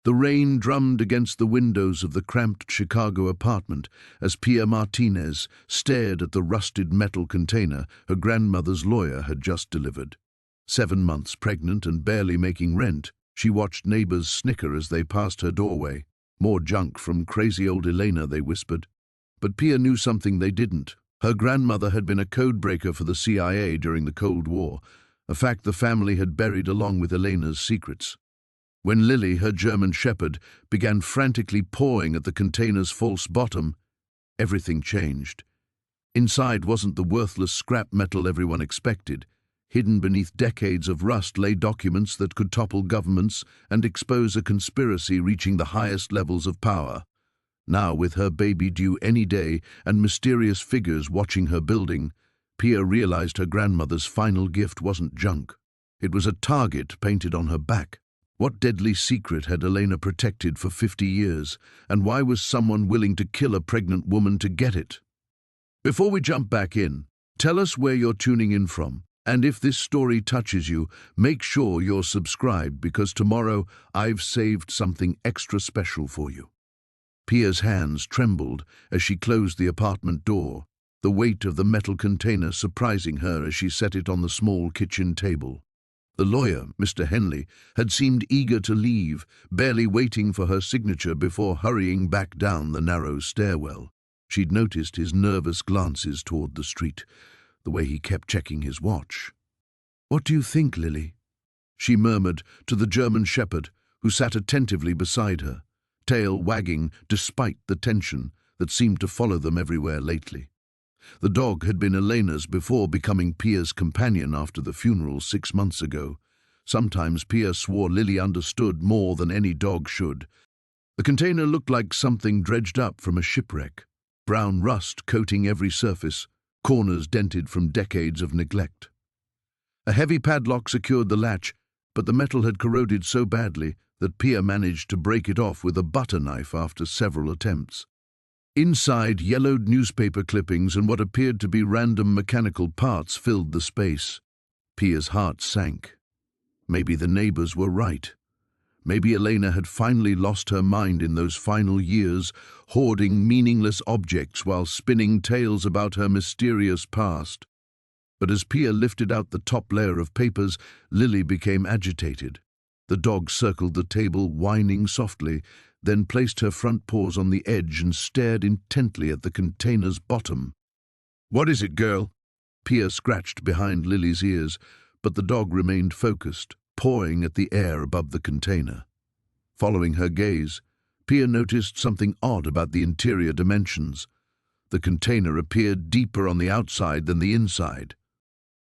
The rain drummed against the windows of the cramped Chicago apartment as Pia Martinez stared at the rusted metal container her grandmother's lawyer had just delivered. 7 months pregnant and barely making rent, she watched neighbors snicker as they passed her doorway. More junk from crazy old Elena, they whispered. But Pia knew something they didn't. Her grandmother had been a codebreaker for the CIA during the Cold War, a fact the family had buried along with Elena's secrets. When Lily, her German shepherd, began frantically pawing at the container's false bottom, everything changed. Inside wasn't the worthless scrap metal everyone expected. Hidden beneath decades of rust lay documents that could topple governments and expose a conspiracy reaching the highest levels of power. Now, with her baby due any day and mysterious figures watching her building, Pia realized her grandmother's final gift wasn't junk. It was a target painted on her back. What deadly secret had Elena protected for 50 years, and why was someone willing to kill a pregnant woman to get it? Before we jump back in, tell us where you're tuning in from, and if this story touches you, make sure you're subscribed because tomorrow I've saved something extra special for you. Pia's hands trembled as she closed the apartment door, the weight of the metal container surprising her as she set it on the small kitchen table. The lawyer, Mr. Henley, had seemed eager to leave, barely waiting for her signature before hurrying back down the narrow stairwell. She'd noticed his nervous glances toward the street, the way he kept checking his watch. "What do you think, Lily?" she murmured to the German shepherd, who sat attentively beside her, tail wagging despite the tension that seemed to follow them everywhere lately. The dog had been Elena's before becoming Pia's companion after the funeral 6 months ago. Sometimes Pia swore Lily understood more than any dog should. The container looked like something dredged up from a shipwreck, brown rust coating every surface, corners dented from decades of neglect. A heavy padlock secured the latch, but the metal had corroded so badly that Pia managed to break it off with a butter knife after several attempts. Inside, yellowed newspaper clippings and what appeared to be random mechanical parts filled the space. Pia's heart sank. Maybe the neighbors were right. Maybe Elena had finally lost her mind in those final years, hoarding meaningless objects while spinning tales about her mysterious past. But as Pia lifted out the top layer of papers, Lily became agitated. The dog circled the table, whining softly, then placed her front paws on the edge and stared intently at the container's bottom. "What is it, girl?" Pia scratched behind Lily's ears, but the dog remained focused, pawing at the air above the container. Following her gaze, Pia noticed something odd about the interior dimensions. The container appeared deeper on the outside than the inside.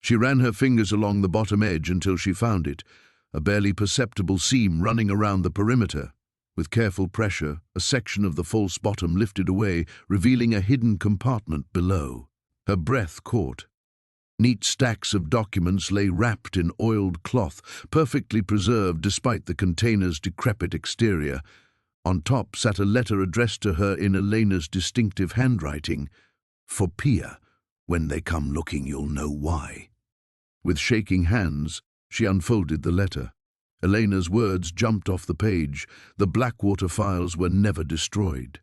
She ran her fingers along the bottom edge until she found it, a barely perceptible seam running around the perimeter. With careful pressure, a section of the false bottom lifted away, revealing a hidden compartment below. Her breath caught. Neat stacks of documents lay wrapped in oiled cloth, perfectly preserved despite the container's decrepit exterior. On top sat a letter addressed to her in Elena's distinctive handwriting. "For Pia, when they come looking, you'll know why." With shaking hands, she unfolded the letter. Elena's words jumped off the page. The Blackwater files were never destroyed.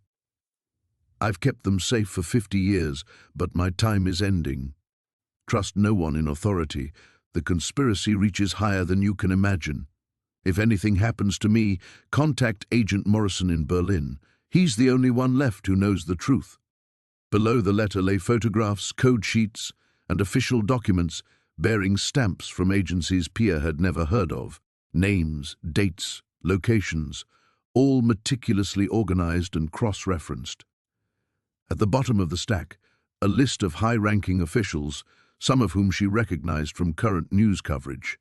"I've kept them safe for 50 years, but my time is ending. Trust no one in authority. The conspiracy reaches higher than you can imagine. If anything happens to me, contact Agent Morrison in Berlin. He's the only one left who knows the truth." Below the letter lay photographs, code sheets, and official documents bearing stamps from agencies Pia had never heard of. Names, dates, locations, all meticulously organized and cross-referenced. At the bottom of the stack, a list of high-ranking officials, some of whom she recognized from current news coverage.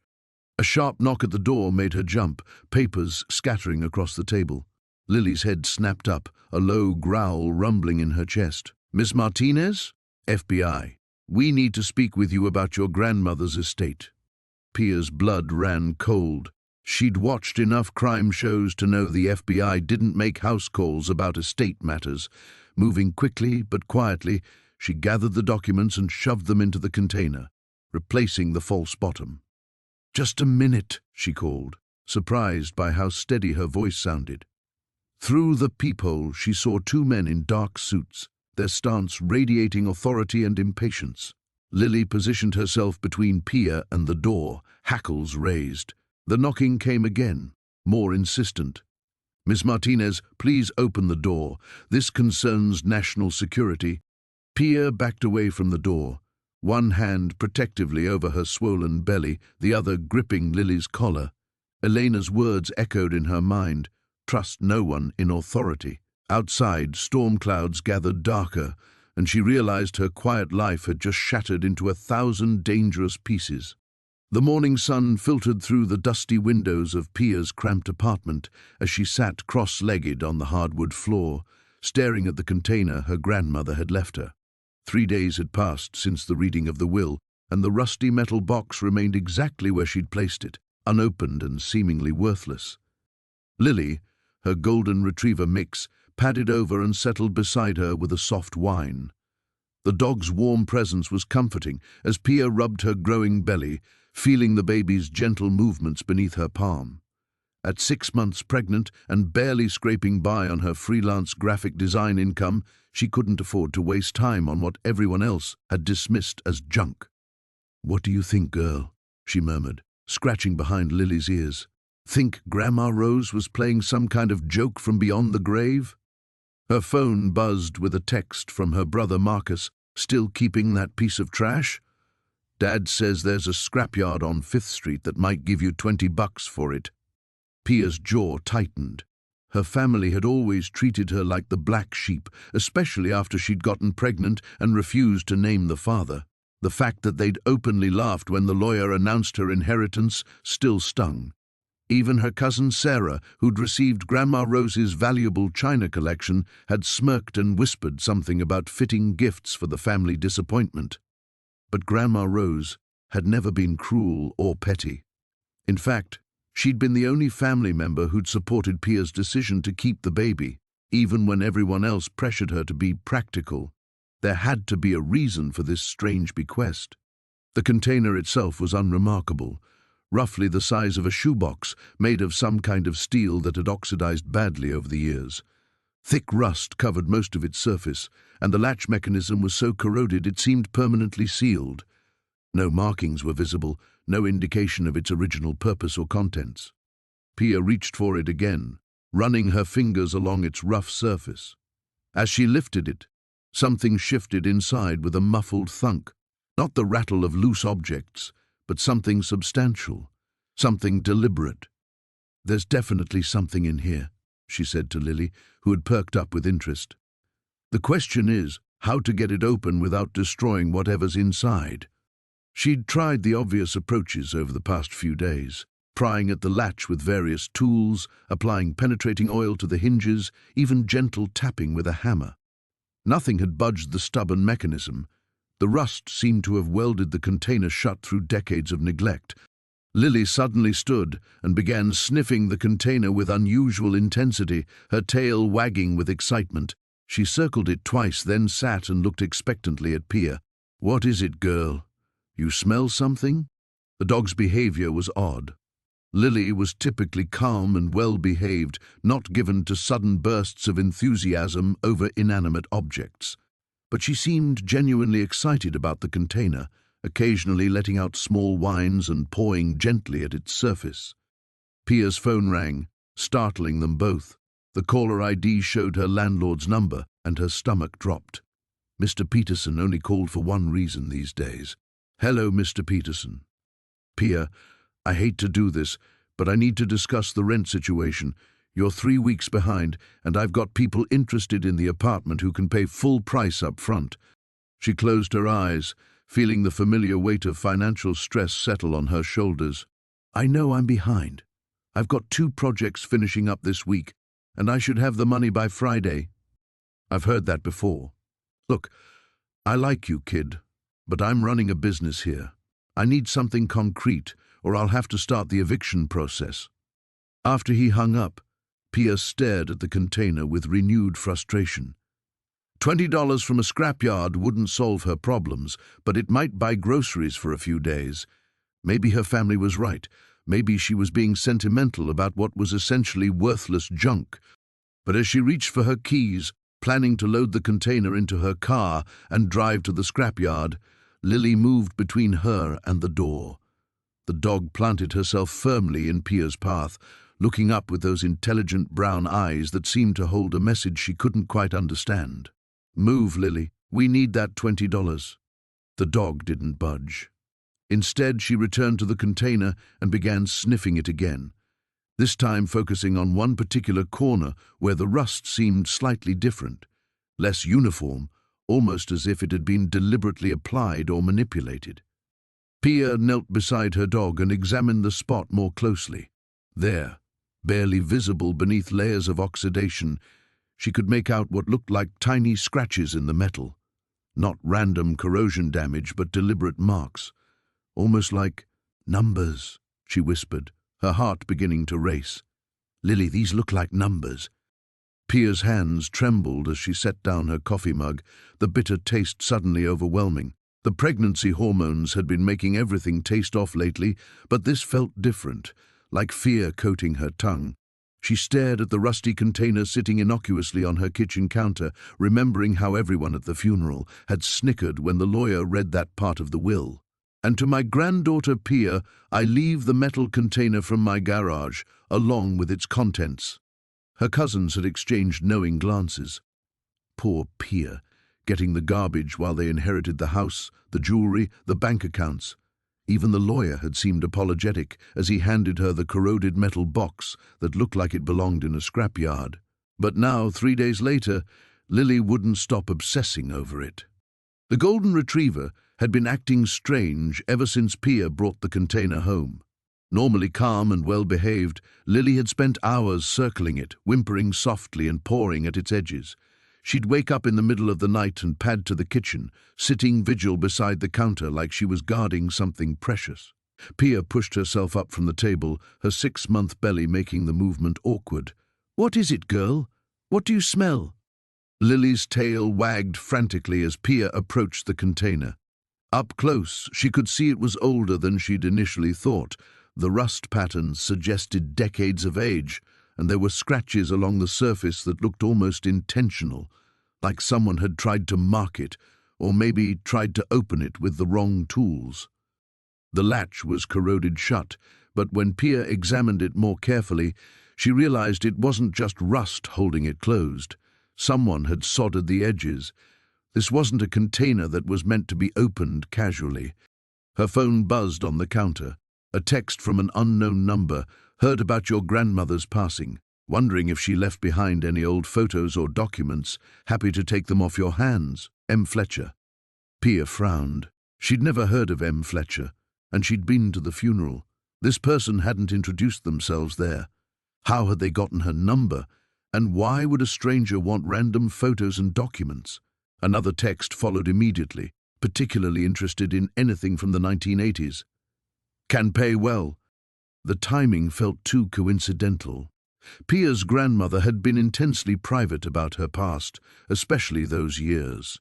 A sharp knock at the door made her jump, papers scattering across the table. Lily's head snapped up, a low growl rumbling in her chest. "Miss Martinez? FBI. We need to speak with you about your grandmother's estate." Pia's blood ran cold. She'd watched enough crime shows to know the FBI didn't make house calls about estate matters. Moving quickly but quietly, she gathered the documents and shoved them into the container, replacing the false bottom. "Just a minute," she called. surprised by how steady her voice sounded. Through the peephole, she saw two men in dark suits, their stance radiating authority and impatience. Lily positioned herself between Pia and the door, hackles raised. The knocking came again, more insistent. "Miss Martinez, please open the door. This concerns national security." Pia backed away from the door, one hand protectively over her swollen belly, the other gripping Lily's collar. Elena's words echoed in her mind, "Trust no one in authority." Outside, storm clouds gathered darker, and she realized her quiet life had just shattered into 1,000 dangerous pieces. The morning sun filtered through the dusty windows of Pia's cramped apartment as she sat cross-legged on the hardwood floor, staring at the container her grandmother had left her. 3 days had passed since the reading of the will, and the rusty metal box remained exactly where she'd placed it, unopened and seemingly worthless. Lily, her golden retriever mix, padded over and settled beside her with a soft whine. The dog's warm presence was comforting as Pia rubbed her growing belly, feeling the baby's gentle movements beneath her palm. At 6 months pregnant and barely scraping by on her freelance graphic design income, she couldn't afford to waste time on what everyone else had dismissed as junk. "What do you think, girl?" she murmured, scratching behind Lily's ears. "Think Grandma Rose was playing some kind of joke from beyond the grave?" Her phone buzzed with a text from her brother Marcus. "Still keeping that piece of trash? Dad says there's a scrapyard on 5th Street that might give you $20 for it." Pia's jaw tightened. Her family had always treated her like the black sheep, especially after she'd gotten pregnant and refused to name the father. The fact that they'd openly laughed when the lawyer announced her inheritance still stung. Even her cousin Sarah, who'd received Grandma Rose's valuable china collection, had smirked and whispered something about fitting gifts for the family disappointment. But Grandma Rose had never been cruel or petty. In fact, she'd been the only family member who'd supported Pia's decision to keep the baby, even when everyone else pressured her to be practical. There had to be a reason for this strange bequest. The container itself was unremarkable, roughly the size of a shoebox, made of some kind of steel that had oxidized badly over the years. Thick rust covered most of its surface, and the latch mechanism was so corroded it seemed permanently sealed. No markings were visible, no indication of its original purpose or contents. Pia reached for it again, running her fingers along its rough surface. As she lifted it, something shifted inside with a muffled thunk, not the rattle of loose objects, but something substantial, something deliberate. "There's definitely something in here," she said to Lily, who had perked up with interest. "The question is how to get it open without destroying whatever's inside." She'd tried the obvious approaches over the past few days, prying at the latch with various tools, applying penetrating oil to the hinges, even gentle tapping with a hammer. Nothing had budged the stubborn mechanism. The rust seemed to have welded the container shut through decades of neglect. Lily suddenly stood and began sniffing the container with unusual intensity, her tail wagging with excitement. She circled it twice, then sat and looked expectantly at Pia. "What is it, girl? You smell something?" The dog's behavior was odd. Lily was typically calm and well-behaved, not given to sudden bursts of enthusiasm over inanimate objects. But she seemed genuinely excited about the container, occasionally letting out small whines and pawing gently at its surface. Pia's phone rang, startling them both. The caller ID showed her landlord's number, and her stomach dropped. Mr. Peterson only called for one reason these days. "Hello, Mr. Peterson." "Pia, I hate to do this, but I need to discuss the rent situation. You're 3 weeks behind, and I've got people interested in the apartment who can pay full price up front." She closed her eyes, feeling the familiar weight of financial stress settle on her shoulders. "I know I'm behind. I've got 2 projects finishing up this week, and I should have the money by Friday." "I've heard that before. Look, I like you, kid, but I'm running a business here. I need something concrete, or I'll have to start the eviction process." After he hung up, Pia stared at the container with renewed frustration. $20 from a scrapyard wouldn't solve her problems, but it might buy groceries for a few days. Maybe her family was right. Maybe she was being sentimental about what was essentially worthless junk. But as she reached for her keys, planning to load the container into her car and drive to the scrapyard, Lily moved between her and the door. The dog planted herself firmly in Pia's path, looking up with those intelligent brown eyes that seemed to hold a message she couldn't quite understand. "Move, Lily. We need that $20. The dog didn't budge. Instead, she returned to the container and began sniffing it again, this time focusing on one particular corner where the rust seemed slightly different, less uniform, almost as if it had been deliberately applied or manipulated. Pia knelt beside her dog and examined the spot more closely. There, barely visible beneath layers of oxidation, she could make out what looked like tiny scratches in the metal. Not random corrosion damage, but deliberate marks. Almost like numbers, she whispered, her heart beginning to race. "Lily, these look like numbers." Pia's hands trembled as she set down her coffee mug, the bitter taste suddenly overwhelming. The pregnancy hormones had been making everything taste off lately, but this felt different, like fear coating her tongue. She stared at the rusty container sitting innocuously on her kitchen counter, remembering how everyone at the funeral had snickered when the lawyer read that part of the will. "And to my granddaughter Pia, I leave the metal container from my garage, along with its contents." Her cousins had exchanged knowing glances. Poor Pia, getting the garbage while they inherited the house, the jewelry, the bank accounts. Even the lawyer had seemed apologetic as he handed her the corroded metal box that looked like it belonged in a scrapyard. But now, 3 days later, Lily wouldn't stop obsessing over it. The golden retriever had been acting strange ever since Pia brought the container home. Normally calm and well-behaved, Lily had spent hours circling it, whimpering softly and pawing at its edges. She'd wake up in the middle of the night and pad to the kitchen, sitting vigil beside the counter like she was guarding something precious. Pia pushed herself up from the table, her 6-month belly making the movement awkward. "What is it, girl? What do you smell?" Lily's tail wagged frantically as Pia approached the container. Up close, she could see it was older than she'd initially thought. The rust patterns suggested decades of age, and there were scratches along the surface that looked almost intentional, like someone had tried to mark it, or maybe tried to open it with the wrong tools. The latch was corroded shut, but when Pia examined it more carefully, she realized it wasn't just rust holding it closed. Someone had soldered the edges. This wasn't a container that was meant to be opened casually. Her phone buzzed on the counter. A text from an unknown number. "Heard about your grandmother's passing. Wondering if she left behind any old photos or documents. Happy to take them off your hands. M. Fletcher." Pia frowned. She'd never heard of M. Fletcher, and she'd been to the funeral. This person hadn't introduced themselves there. How had they gotten her number? And why would a stranger want random photos and documents? Another text followed immediately, particularly interested in anything from the 1980s. "Can pay well." The timing felt too coincidental. Pia's grandmother had been intensely private about her past, especially those years.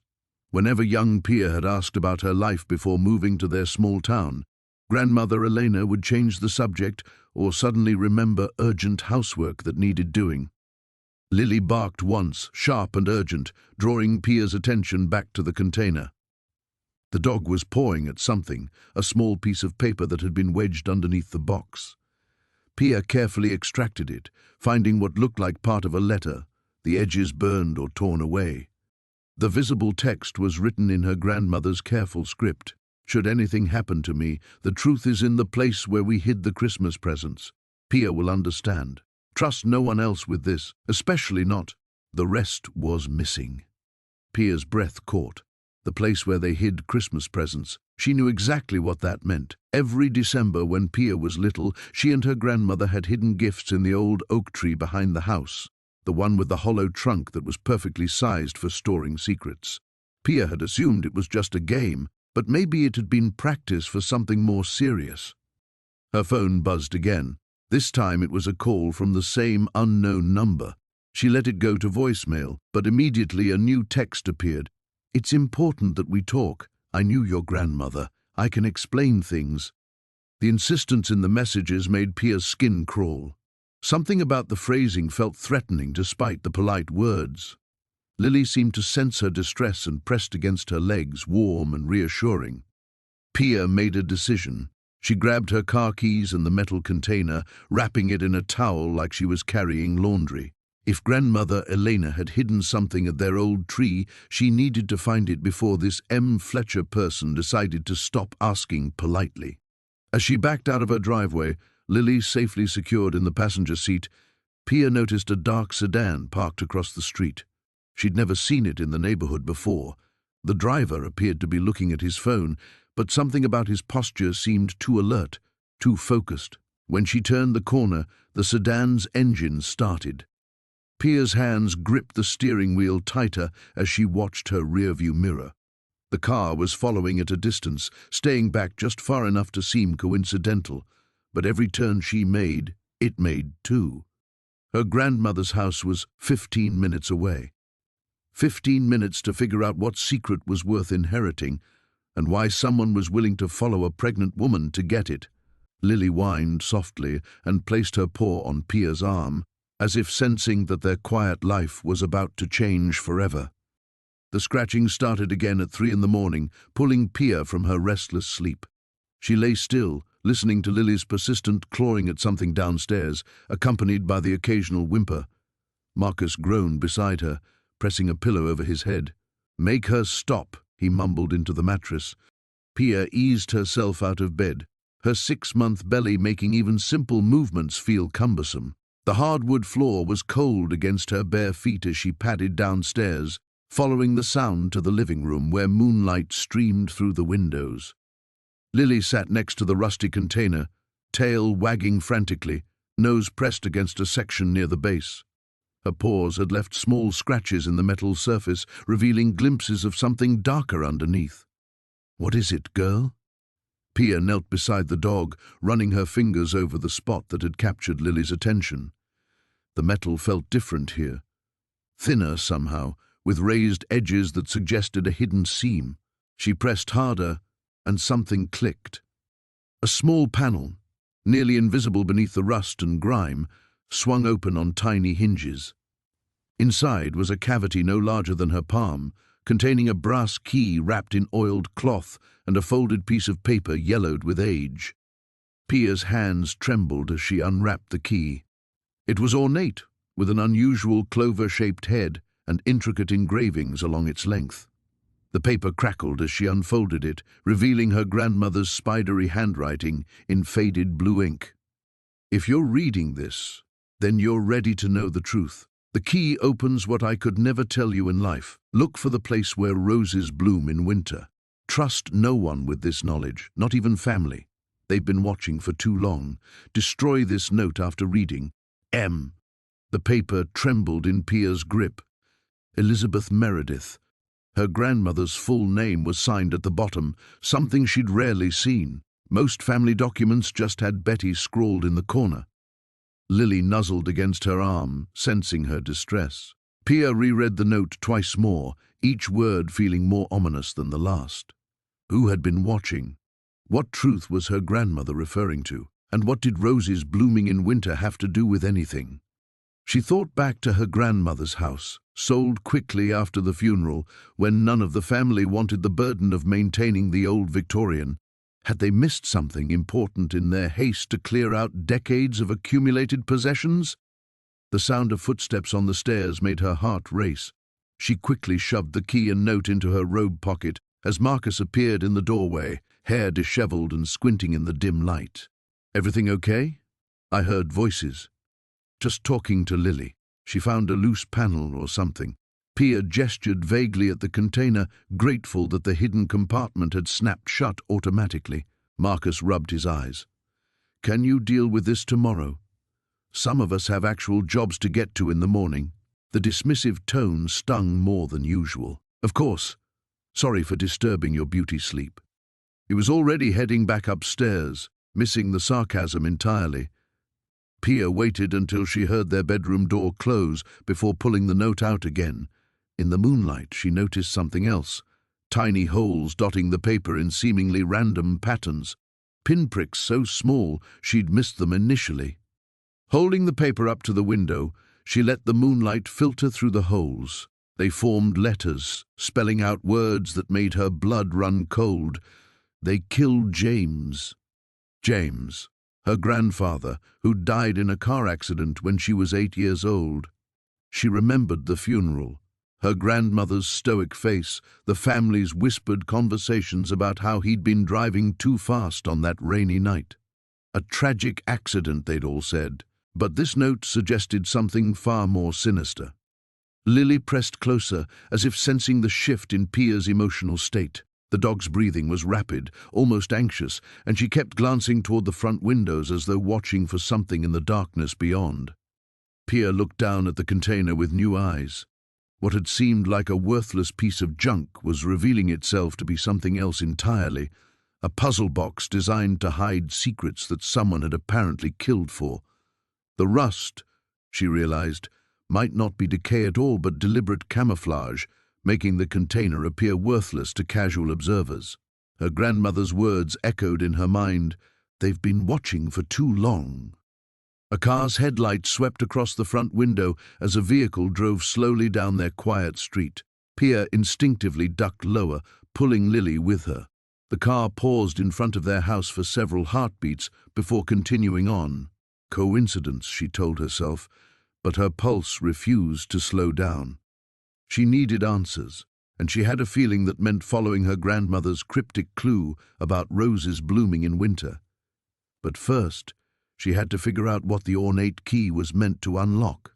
Whenever young Pia had asked about her life before moving to their small town, grandmother Elena would change the subject or suddenly remember urgent housework that needed doing. Lily barked once, sharp and urgent, drawing Pia's attention back to the container. The dog was pawing at something, a small piece of paper that had been wedged underneath the box. Pia carefully extracted it, finding what looked like part of a letter, the edges burned or torn away. The visible text was written in her grandmother's careful script. "Should anything happen to me, the truth is in the place where we hid the Christmas presents. Pia will understand. Trust no one else with this, especially not." The rest was missing. Pia's breath caught. The place where they hid Christmas presents. She knew exactly what that meant. Every December when Pia was little, she and her grandmother had hidden gifts in the old oak tree behind the house, the one with the hollow trunk that was perfectly sized for storing secrets. Pia had assumed it was just a game, but maybe it had been practice for something more serious. Her phone buzzed again. This time it was a call from the same unknown number. She let it go to voicemail, but immediately a new text appeared. "It's important that we talk. I knew your grandmother. I can explain things." The insistence in the messages made Pia's skin crawl. Something about the phrasing felt threatening despite the polite words. Lily seemed to sense her distress and pressed against her legs, warm and reassuring. Pia made a decision. She grabbed her car keys and the metal container, wrapping it in a towel like she was carrying laundry. If grandmother Elena had hidden something at their old tree, she needed to find it before this M. Fletcher person decided to stop asking politely. As she backed out of her driveway, Lily safely secured in the passenger seat, Pia noticed a dark sedan parked across the street. She'd never seen it in the neighborhood before. The driver appeared to be looking at his phone, but something about his posture seemed too alert, too focused. When she turned the corner, the sedan's engine started. Pia's hands gripped the steering wheel tighter as she watched her rearview mirror. The car was following at a distance, staying back just far enough to seem coincidental, but every turn she made, it made too. Her grandmother's house was 15 minutes away. 15 minutes to figure out what secret was worth inheriting and why someone was willing to follow a pregnant woman to get it. Lily whined softly and placed her paw on Pia's arm, as if sensing that their quiet life was about to change forever. The scratching started again at 3 in the morning, pulling Pia from her restless sleep. She lay still, listening to Lily's persistent clawing at something downstairs, accompanied by the occasional whimper. Marcus groaned beside her, pressing a pillow over his head. "Make her stop," he mumbled into the mattress. Pia eased herself out of bed, her 6-month belly making even simple movements feel cumbersome. The hardwood floor was cold against her bare feet as she padded downstairs, following the sound to the living room where moonlight streamed through the windows. Lily sat next to the rusty container, tail wagging frantically, nose pressed against a section near the base. Her paws had left small scratches in the metal surface, revealing glimpses of something darker underneath. "What is it, girl?" Pia knelt beside the dog, running her fingers over the spot that had captured Lily's attention. The metal felt different here, thinner somehow, with raised edges that suggested a hidden seam. She pressed harder, and something clicked. A small panel, nearly invisible beneath the rust and grime, swung open on tiny hinges. Inside was a cavity no larger than her palm, containing a brass key wrapped in oiled cloth and a folded piece of paper yellowed with age. Pia's hands trembled as she unwrapped the key. It was ornate, with an unusual clover-shaped head and intricate engravings along its length. The paper crackled as she unfolded it, revealing her grandmother's spidery handwriting in faded blue ink. "If you're reading this, then you're ready to know the truth. The key opens what I could never tell you in life. Look for the place where roses bloom in winter. Trust no one with this knowledge, not even family. They've been watching for too long. Destroy this note after reading. M." The paper trembled in Pia's grip. Elizabeth Meredith. Her grandmother's full name was signed at the bottom, something she'd rarely seen. Most family documents just had Betty scrawled in the corner. Lily nuzzled against her arm, sensing her distress. Pia reread the note twice more, each word feeling more ominous than the last. Who had been watching? What truth was her grandmother referring to? And what did roses blooming in winter have to do with anything? She thought back to her grandmother's house, sold quickly after the funeral, when none of the family wanted the burden of maintaining the old Victorian. Had they missed something important in their haste to clear out decades of accumulated possessions? The sound of footsteps on the stairs made her heart race. She quickly shoved the key and note into her robe pocket as Marcus appeared in the doorway, hair disheveled and squinting in the dim light. "Everything okay?" I heard voices. "Just talking to Lily. She found a loose panel or something." Pia gestured vaguely at the container, grateful that the hidden compartment had snapped shut automatically. Marcus rubbed his eyes. "Can you deal with this tomorrow? Some of us have actual jobs to get to in the morning." The dismissive tone stung more than usual. "Of course. Sorry for disturbing your beauty sleep." He was already heading back upstairs, missing the sarcasm entirely. Pia waited until she heard their bedroom door close before pulling the note out again. In the moonlight, she noticed something else, tiny holes dotting the paper in seemingly random patterns. pinpricks so small she'd missed them initially. Holding the paper up to the window, she let the moonlight filter through the holes. They formed letters, spelling out words that made her blood run cold. They killed James. James, her grandfather, who died in a car accident when she was 8 years old. She remembered the funeral, her grandmother's stoic face, the family's whispered conversations about how he'd been driving too fast on that rainy night. A tragic accident, they'd all said, but this note suggested something far more sinister. Lily pressed closer, as if sensing the shift in Pia's emotional state. The dog's breathing was rapid, almost anxious, and she kept glancing toward the front windows as though watching for something in the darkness beyond. Pia looked down at the container with new eyes. What had seemed like a worthless piece of junk was revealing itself to be something else entirely, a puzzle box designed to hide secrets that someone had apparently killed for. The rust, she realized, might not be decay at all but deliberate camouflage, making the container appear worthless to casual observers. Her grandmother's words echoed in her mind, "They've been watching for too long." A car's headlight swept across the front window as a vehicle drove slowly down their quiet street. Pia instinctively ducked lower, pulling Lily with her. The car paused in front of their house for several heartbeats before continuing on. Coincidence, she told herself, but her pulse refused to slow down. She needed answers, and she had a feeling that meant following her grandmother's cryptic clue about roses blooming in winter. But first, she had to figure out what the ornate key was meant to unlock.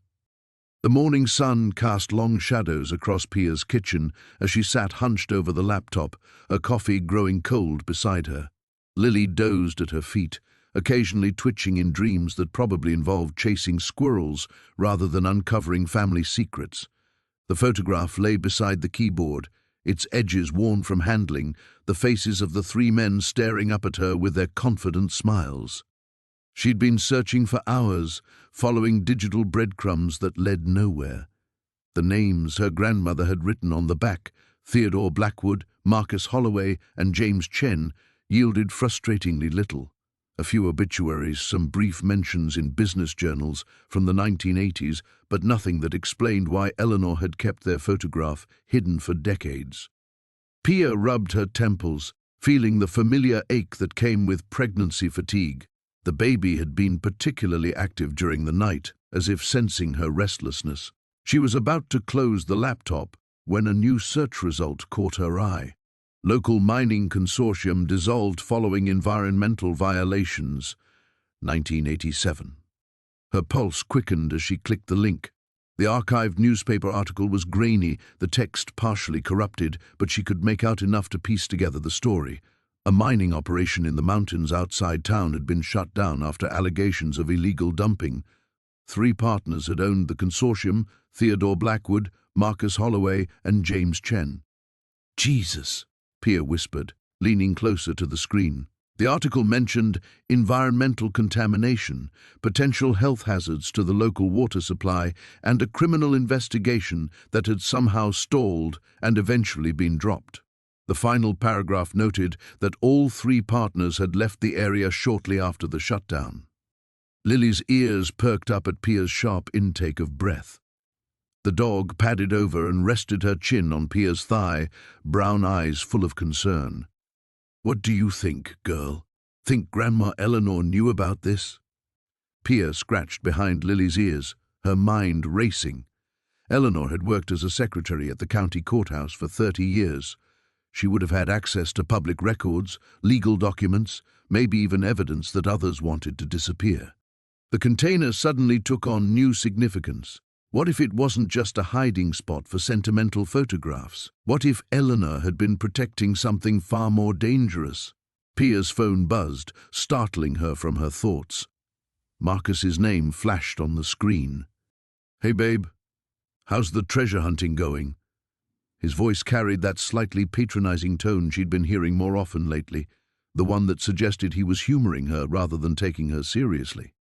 The morning sun cast long shadows across Pia's kitchen as she sat hunched over the laptop, her coffee growing cold beside her. Lily dozed at her feet, occasionally twitching in dreams that probably involved chasing squirrels rather than uncovering family secrets. The photograph lay beside the keyboard, its edges worn from handling, the faces of the 3 men staring up at her with their confident smiles. She'd been searching for hours, following digital breadcrumbs that led nowhere. The names her grandmother had written on the back, Theodore Blackwood, Marcus Holloway, and James Chen, yielded frustratingly little. A few obituaries, some brief mentions in business journals from the 1980s, but nothing that explained why Eleanor had kept their photograph hidden for decades. Pia rubbed her temples, feeling the familiar ache that came with pregnancy fatigue. The baby had been particularly active during the night, as if sensing her restlessness. She was about to close the laptop when a new search result caught her eye. Local mining consortium dissolved following environmental violations, 1987. Her pulse quickened as she clicked the link. The archived newspaper article was grainy, the text partially corrupted, but she could make out enough to piece together the story. A mining operation in the mountains outside town had been shut down after allegations of illegal dumping. 3 partners had owned the consortium: Theodore Blackwood, Marcus Holloway, and James Chen. "Jesus," Pia whispered, leaning closer to the screen. The article mentioned environmental contamination, potential health hazards to the local water supply, and a criminal investigation that had somehow stalled and eventually been dropped. The final paragraph noted that all 3 partners had left the area shortly after the shutdown. Lily's ears perked up at Pia's sharp intake of breath. The dog padded over and rested her chin on Pia's thigh, brown eyes full of concern. "What do you think, girl? Think Grandma Eleanor knew about this?" Pia scratched behind Lily's ears, her mind racing. Eleanor had worked as a secretary at the county courthouse for 30 years. She would have had access to public records, legal documents, maybe even evidence that others wanted to disappear. The container suddenly took on new significance. What if it wasn't just a hiding spot for sentimental photographs? What if Eleanor had been protecting something far more dangerous? Pia's phone buzzed, startling her from her thoughts. Marcus's name flashed on the screen. "Hey, babe. How's the treasure hunting going?" His voice carried that slightly patronizing tone she'd been hearing more often lately, the one that suggested he was humoring her rather than taking her seriously.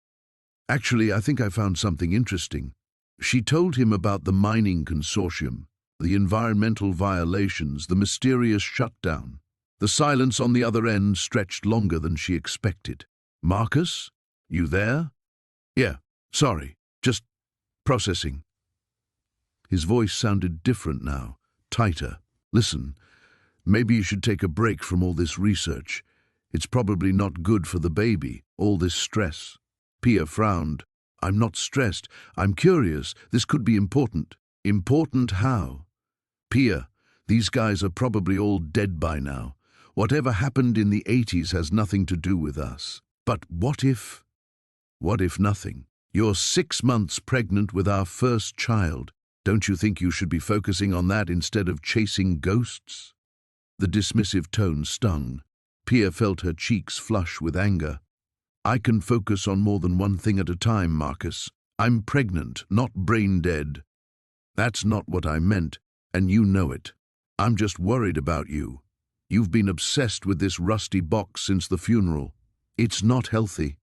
"Actually, I think I found something interesting." She told him about the mining consortium, the environmental violations, the mysterious shutdown. The silence on the other end stretched longer than she expected. "Marcus? You there?" "Yeah, sorry, just processing." His voice sounded different now, tighter. "Listen, maybe you should take a break from all this research. It's probably not good for the baby, all this stress." Pia frowned. "I'm not stressed. I'm curious. This could be important." "Important how?" "Pia, these guys are probably all dead by now. Whatever happened in the 80s has nothing to do with us. But what if? What if nothing? You're 6 months pregnant with our first child. Don't you think you should be focusing on that instead of chasing ghosts?" The dismissive tone stung. Pia felt her cheeks flush with anger. "I can focus on more than one thing at a time, Marcus. I'm pregnant, not brain dead." "That's not what I meant, and you know it. I'm just worried about you. You've been obsessed with this rusty box since the funeral. It's not healthy."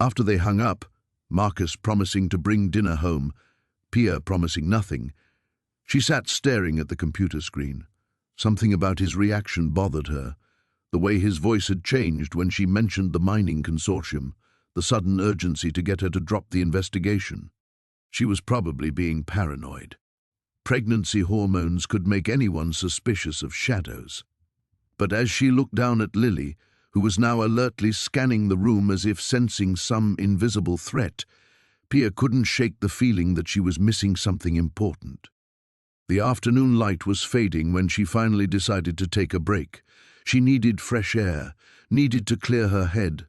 After they hung up, Marcus promising to bring dinner home, Pia promising nothing, she sat staring at the computer screen. Something about his reaction bothered her. The way his voice had changed when she mentioned the mining consortium, the sudden urgency to get her to drop the investigation. She was probably being paranoid. Pregnancy hormones could make anyone suspicious of shadows. But as she looked down at Lily, who was now alertly scanning the room as if sensing some invisible threat, Pia couldn't shake the feeling that she was missing something important. The afternoon light was fading when she finally decided to take a break. She needed fresh air, needed to clear her head.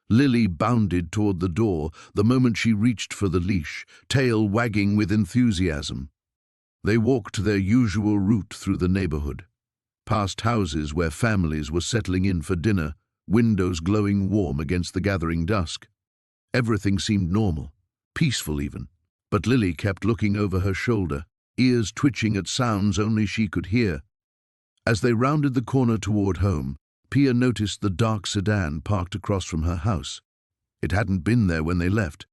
Lily bounded toward the door the moment she reached for the leash, tail wagging with enthusiasm. They walked their usual route through the neighborhood, past houses where families were settling in for dinner, windows glowing warm against the gathering dusk. Everything seemed normal, peaceful even, but Lily kept looking over her shoulder, ears twitching at sounds only she could hear. As they rounded the corner toward home, Pia noticed the dark sedan parked across from her house. It hadn't been there when they left.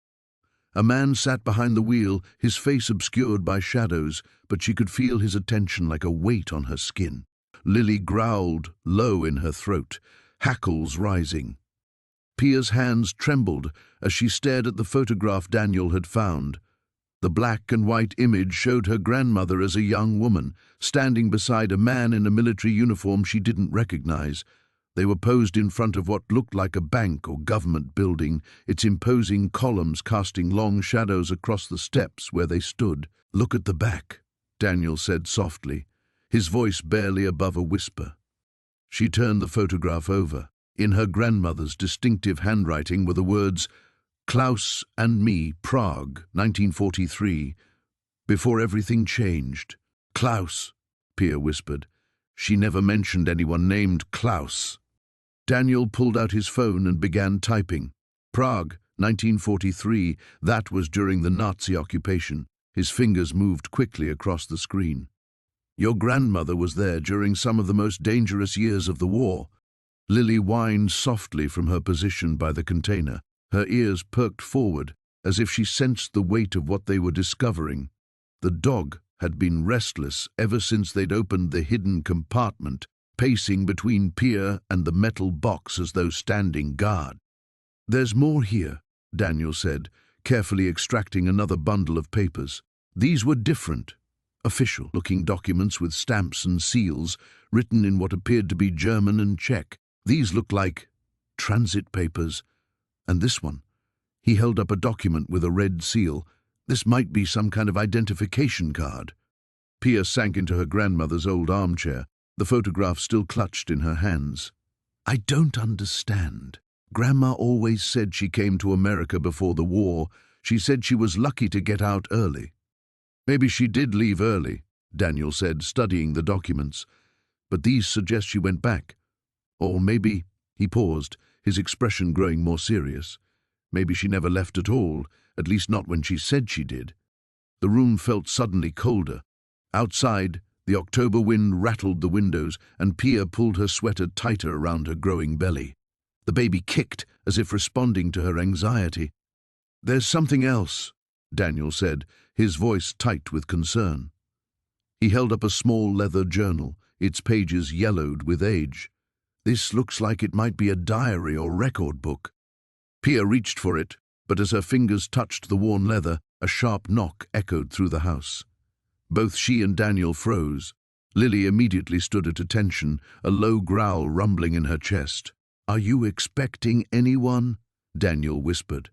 A man sat behind the wheel, his face obscured by shadows, but she could feel his attention like a weight on her skin. Lily growled, low in her throat, hackles rising. Pia's hands trembled as she stared at the photograph Daniel had found. The black and white image showed her grandmother as a young woman, standing beside a man in a military uniform she didn't recognize. They were posed in front of what looked like a bank or government building, its imposing columns casting long shadows across the steps where they stood. "Look at the back," Daniel said softly, his voice barely above a whisper. She turned the photograph over. In her grandmother's distinctive handwriting were the words, "Klaus and me, Prague, 1943. Before everything changed." "Klaus," Pia whispered. She never mentioned anyone named Klaus. Daniel pulled out his phone and began typing. "Prague, 1943, that was during the Nazi occupation." His fingers moved quickly across the screen. "Your grandmother was there during some of the most dangerous years of the war." Lily whined softly from her position by the container. Her ears perked forward, as if she sensed the weight of what they were discovering. The dog had been restless ever since they'd opened the hidden compartment, pacing between Pia and the metal box as though standing guard. "There's more here," Daniel said, carefully extracting another bundle of papers. These were different, official-looking documents with stamps and seals, written in what appeared to be German and Czech. These looked like transit papers. And this one. He held up a document with a red seal. This might be some kind of identification card. Pia sank into her grandmother's old armchair, the photograph still clutched in her hands. "I don't understand. Grandma always said she came to America before the war. She said she was lucky to get out early." "Maybe she did leave early," Daniel said, studying the documents. "But these suggest she went back. Or maybe," he paused, his expression growing more serious, "maybe she never left at all, at least not when she said she did." The room felt suddenly colder. Outside, the October wind rattled the windows, and Pia pulled her sweater tighter around her growing belly. The baby kicked, as if responding to her anxiety. "There's something else," Daniel said, his voice tight with concern. He held up a small leather journal, its pages yellowed with age. This looks like it might be a diary or record book. Pia reached for it, but as her fingers touched the worn leather, a sharp knock echoed through the house. Both she and Daniel froze. Lily immediately stood at attention, a low growl rumbling in her chest. "Are you expecting anyone?" Daniel whispered.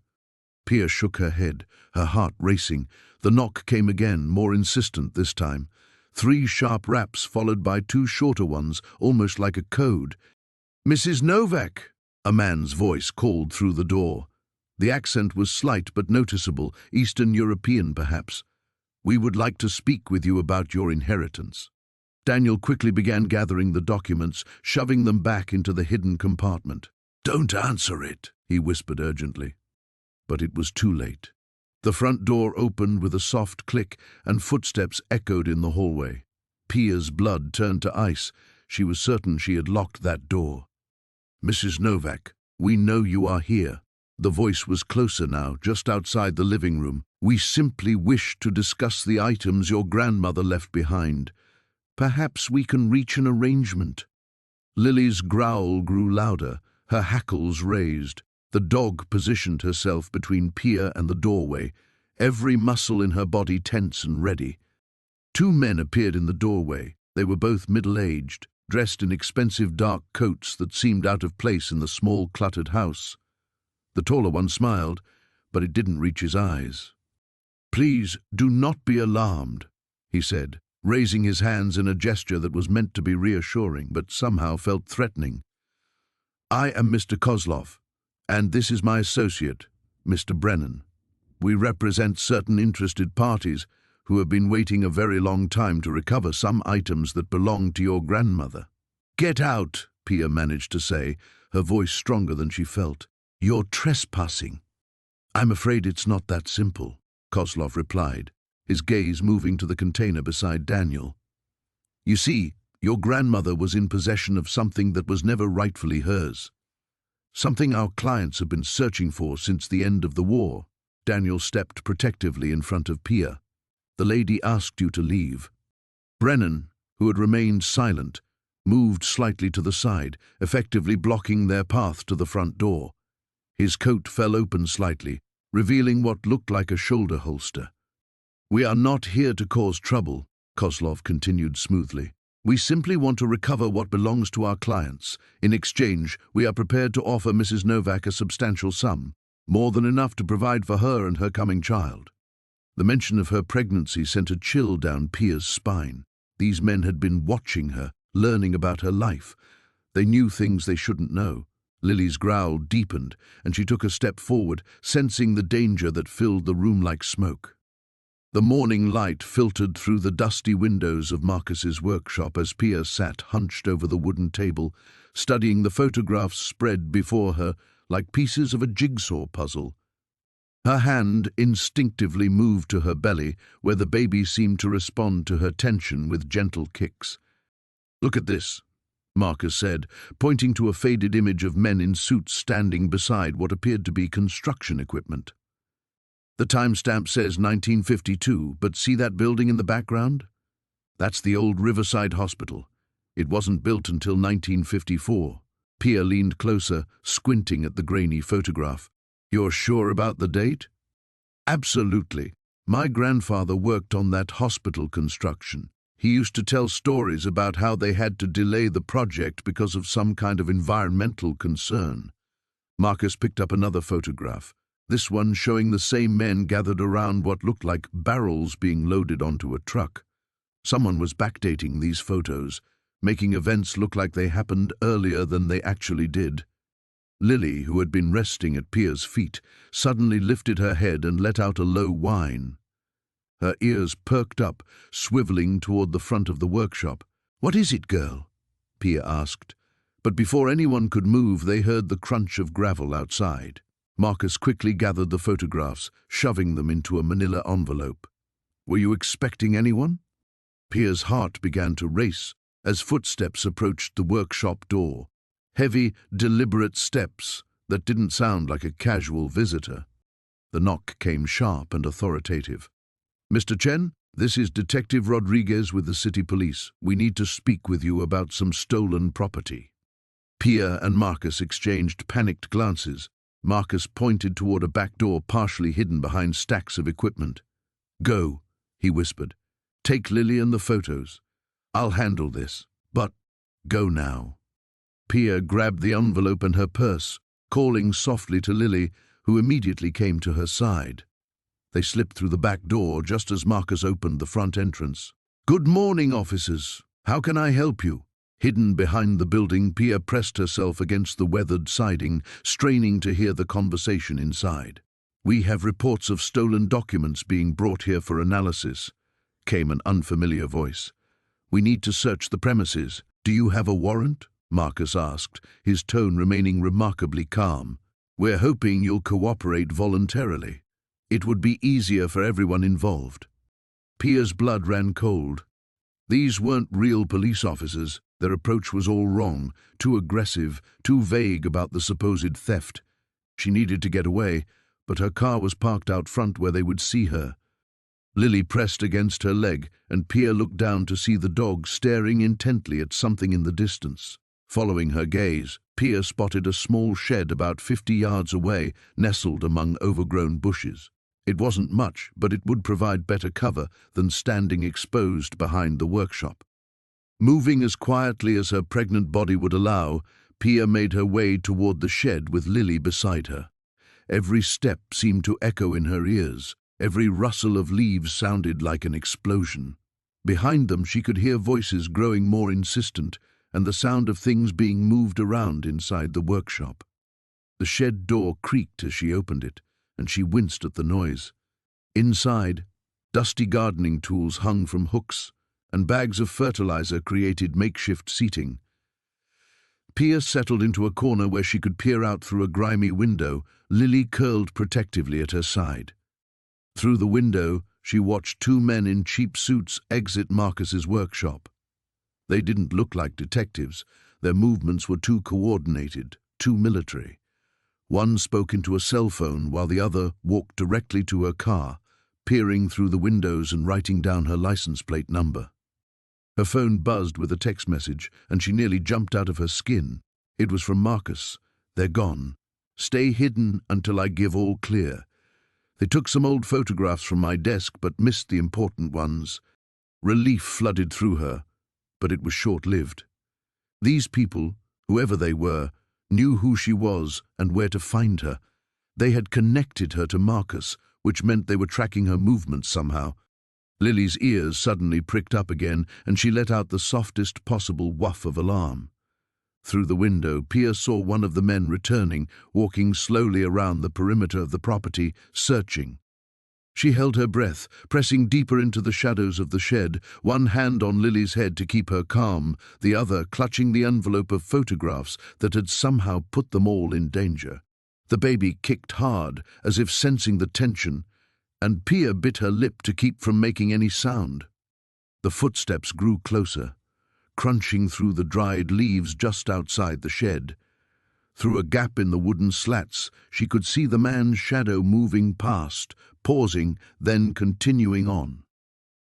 Pia shook her head, her heart racing. The knock came again, more insistent this time. 3 sharp raps followed by 2 shorter ones, almost like a code. "Mrs. Novak!" a man's voice called through the door. The accent was slight but noticeable, Eastern European perhaps. "We would like to speak with you about your inheritance." Daniel quickly began gathering the documents, shoving them back into the hidden compartment. "Don't answer it," he whispered urgently. But it was too late. The front door opened with a soft click, and footsteps echoed in the hallway. Pia's blood turned to ice. She was certain she had locked that door. "Mrs. Novak, we know you are here." The voice was closer now, just outside the living room. "We simply wish to discuss the items your grandmother left behind. Perhaps we can reach an arrangement." Lily's growl grew louder, her hackles raised. The dog positioned herself between Pia and the doorway, every muscle in her body tense and ready. 2 men appeared in the doorway. They were both middle-aged, dressed in expensive dark coats that seemed out of place in the small, cluttered house. The taller one smiled, but it didn't reach his eyes. "Please do not be alarmed," he said, raising his hands in a gesture that was meant to be reassuring, but somehow felt threatening. "I am Mr. Kozlov, and this is my associate, Mr. Brennan. We represent certain interested parties who have been waiting a very long time to recover some items that belong to your grandmother." "Get out," Pia managed to say, her voice stronger than she felt. "You're trespassing." "I'm afraid it's not that simple," Kozlov replied, his gaze moving to the container beside Daniel. "You see, your grandmother was in possession of something that was never rightfully hers. Something our clients have been searching for since the end of the war." Daniel stepped protectively in front of Pia. "The lady asked you to leave." Brennan, who had remained silent, moved slightly to the side, effectively blocking their path to the front door. His coat fell open slightly, revealing what looked like a shoulder holster. "We are not here to cause trouble," Kozlov continued smoothly. "We simply want to recover what belongs to our clients. In exchange, we are prepared to offer Mrs. Novak a substantial sum, more than enough to provide for her and her coming child." The mention of her pregnancy sent a chill down Pia's spine. These men had been watching her, learning about her life. They knew things they shouldn't know. Lily's growl deepened, and she took a step forward, sensing the danger that filled the room like smoke. The morning light filtered through the dusty windows of Marcus's workshop as Pia sat hunched over the wooden table, studying the photographs spread before her like pieces of a jigsaw puzzle. Her hand instinctively moved to her belly, where the baby seemed to respond to her tension with gentle kicks. "Look at this," Marcus said, pointing to a faded image of men in suits standing beside what appeared to be construction equipment. "The timestamp says 1952, but see that building in the background? That's the old Riverside Hospital. It wasn't built until 1954. Pia leaned closer, squinting at the grainy photograph. "You're sure about the date?" "Absolutely. My grandfather worked on that hospital construction. He used to tell stories about how they had to delay the project because of some kind of environmental concern." Marcus picked up another photograph, this one showing the same men gathered around what looked like barrels being loaded onto a truck. Someone was backdating these photos, making events look like they happened earlier than they actually did. Lily, who had been resting at Pia's feet, suddenly lifted her head and let out a low whine. Her ears perked up, swiveling toward the front of the workshop. "What is it, girl?" Pia asked. But before anyone could move, they heard the crunch of gravel outside. Marcus quickly gathered the photographs, shoving them into a manila envelope. "Were you expecting anyone?" Pia's heart began to race as footsteps approached the workshop door. Heavy, deliberate steps that didn't sound like a casual visitor. The knock came sharp and authoritative. "Mr. Chen, this is Detective Rodriguez with the city police. We need to speak with you about some stolen property." Pia and Marcus exchanged panicked glances. Marcus pointed toward a back door partially hidden behind stacks of equipment. "Go," he whispered. "Take Lily and the photos. I'll handle this, but go now." Pia grabbed the envelope and her purse, calling softly to Lily, who immediately came to her side. They slipped through the back door just as Marcus opened the front entrance. "Good morning, officers. How can I help you?" Hidden behind the building, Pia pressed herself against the weathered siding, straining to hear the conversation inside. "We have reports of stolen documents being brought here for analysis," came an unfamiliar voice. "We need to search the premises. Do you have a warrant?" Marcus asked, his tone remaining remarkably calm. "We're hoping you'll cooperate voluntarily. It would be easier for everyone involved." Pia's blood ran cold. These weren't real police officers. Their approach was all wrong, too aggressive, too vague about the supposed theft. She needed to get away, but her car was parked out front where they would see her. Lily pressed against her leg, and Pia looked down to see the dog staring intently at something in the distance. Following her gaze, Pia spotted a small shed about 50 yards away, nestled among overgrown bushes. It wasn't much, but it would provide better cover than standing exposed behind the workshop. Moving as quietly as her pregnant body would allow, Pia made her way toward the shed with Lily beside her. Every step seemed to echo in her ears. Every rustle of leaves sounded like an explosion. Behind them she could hear voices growing more insistent and the sound of things being moved around inside the workshop. The shed door creaked as she opened it, and she winced at the noise. Inside, dusty gardening tools hung from hooks, and bags of fertilizer created makeshift seating. Pia settled into a corner where she could peer out through a grimy window, Lily curled protectively at her side. Through the window, she watched two men in cheap suits exit Marcus's workshop. They didn't look like detectives. Their movements were too coordinated, too military. One spoke into a cell phone while the other walked directly to her car, peering through the windows and writing down her license plate number. Her phone buzzed with a text message, and she nearly jumped out of her skin. It was from Marcus. "They're gone. Stay hidden until I give all clear. They took some old photographs from my desk but missed the important ones." Relief flooded through her, but it was short-lived. These people, whoever they were, knew who she was and where to find her. They had connected her to Marcus, which meant they were tracking her movements somehow. Lily's ears suddenly pricked up again, and she let out the softest possible woof of alarm. Through the window, Pia saw one of the men returning, walking slowly around the perimeter of the property, searching. She held her breath, pressing deeper into the shadows of the shed, one hand on Lily's head to keep her calm, the other clutching the envelope of photographs that had somehow put them all in danger. The baby kicked hard, as if sensing the tension, and Pia bit her lip to keep from making any sound. The footsteps grew closer, crunching through the dried leaves just outside the shed. Through a gap in the wooden slats, she could see the man's shadow moving past, pausing, then continuing on.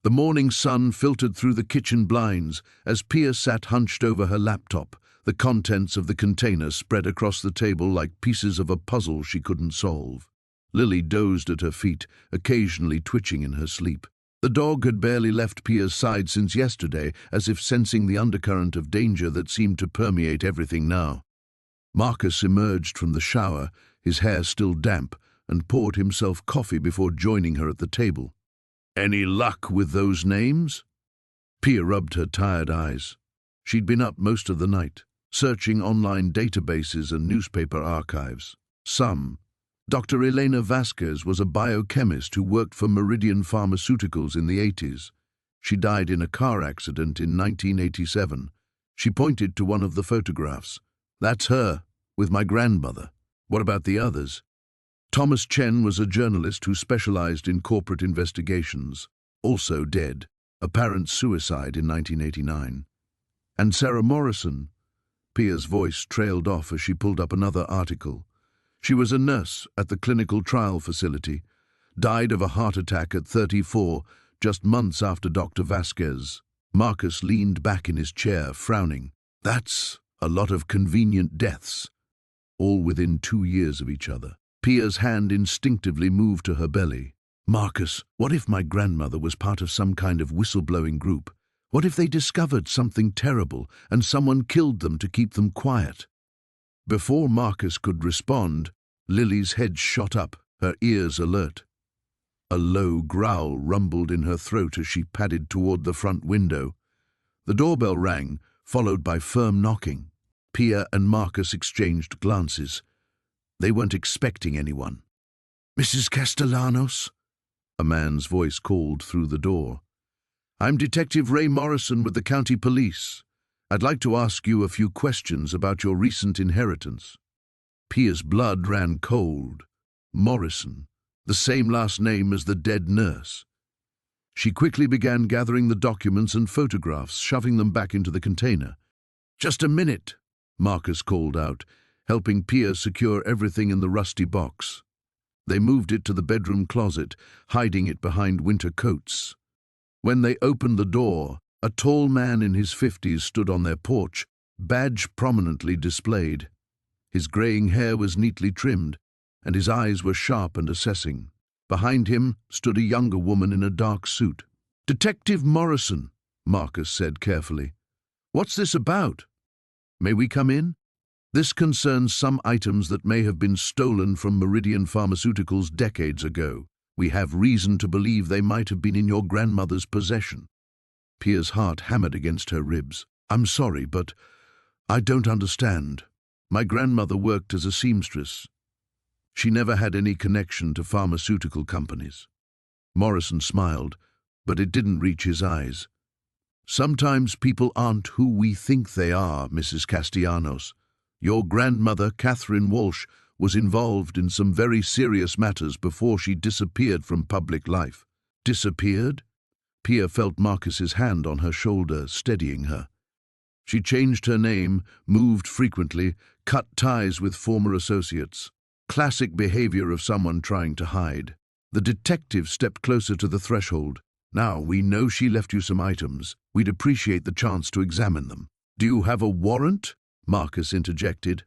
The morning sun filtered through the kitchen blinds as Pia sat hunched over her laptop, the contents of the container spread across the table like pieces of a puzzle she couldn't solve. Lily dozed at her feet, occasionally twitching in her sleep. The dog had barely left Pia's side since yesterday, as if sensing the undercurrent of danger that seemed to permeate everything now. Marcus emerged from the shower, his hair still damp, and poured himself coffee before joining her at the table. "Any luck with those names?" Pia rubbed her tired eyes. She'd been up most of the night, searching online databases and newspaper archives. Some. Dr. Elena Vasquez was a biochemist who worked for Meridian Pharmaceuticals in the 80s. She died in a car accident in 1987. She pointed to one of the photographs. "That's her, with my grandmother. What about the others?" Thomas Chen was a journalist who specialized in corporate investigations, also dead, apparent suicide in 1989. And Sarah Morrison? Pia's voice trailed off as she pulled up another article. She was a nurse at the clinical trial facility, died of a heart attack at 34, just months after Dr. Vasquez. Marcus leaned back in his chair, frowning. "That's A lot of convenient deaths, all within 2 years of each other. Pia's hand instinctively moved to her belly. Marcus, what if my grandmother was part of some kind of whistleblowing group? What if they discovered something terrible and someone killed them to keep them quiet? Before Marcus could respond, Lily's head shot up, her ears alert. A low growl rumbled in her throat as she padded toward the front window. The doorbell rang, followed by firm knocking. Pia and Marcus exchanged glances. They weren't expecting anyone. "Mrs. Castellanos?" A man's voice called through the door. "I'm Detective Ray Morrison with the county police. I'd like to ask you a few questions about your recent inheritance." Pia's blood ran cold. Morrison, the same last name as the dead nurse. She quickly began gathering the documents and photographs, shoving them back into the container. "Just a minute," Marcus called out, helping Pia secure everything in the rusty box. They moved it to the bedroom closet, hiding it behind winter coats. When they opened the door, a tall man in his 50s stood on their porch, badge prominently displayed. His graying hair was neatly trimmed, and his eyes were sharp and assessing. Behind him stood a younger woman in a dark suit. "Detective Morrison," Marcus said carefully. "What's this about? May we come in? This concerns some items that may have been stolen from Meridian Pharmaceuticals decades ago. We have reason to believe they might have been in your grandmother's possession." Pia's heart hammered against her ribs. "I'm sorry, but I don't understand. My grandmother worked as a seamstress. She never had any connection to pharmaceutical companies." Morrison smiled, but it didn't reach his eyes. "Sometimes people aren't who we think they are, Mrs. Castellanos. Your grandmother, Catherine Walsh, was involved in some very serious matters before she disappeared from public life." "Disappeared?" Pia felt Marcus's hand on her shoulder, steadying her. "She changed her name, moved frequently, cut ties with former associates. Classic behavior of someone trying to hide." The detective stepped closer to the threshold. "Now, we know she left you some items. We'd appreciate the chance to examine them." "Do you have a warrant?" Marcus interjected.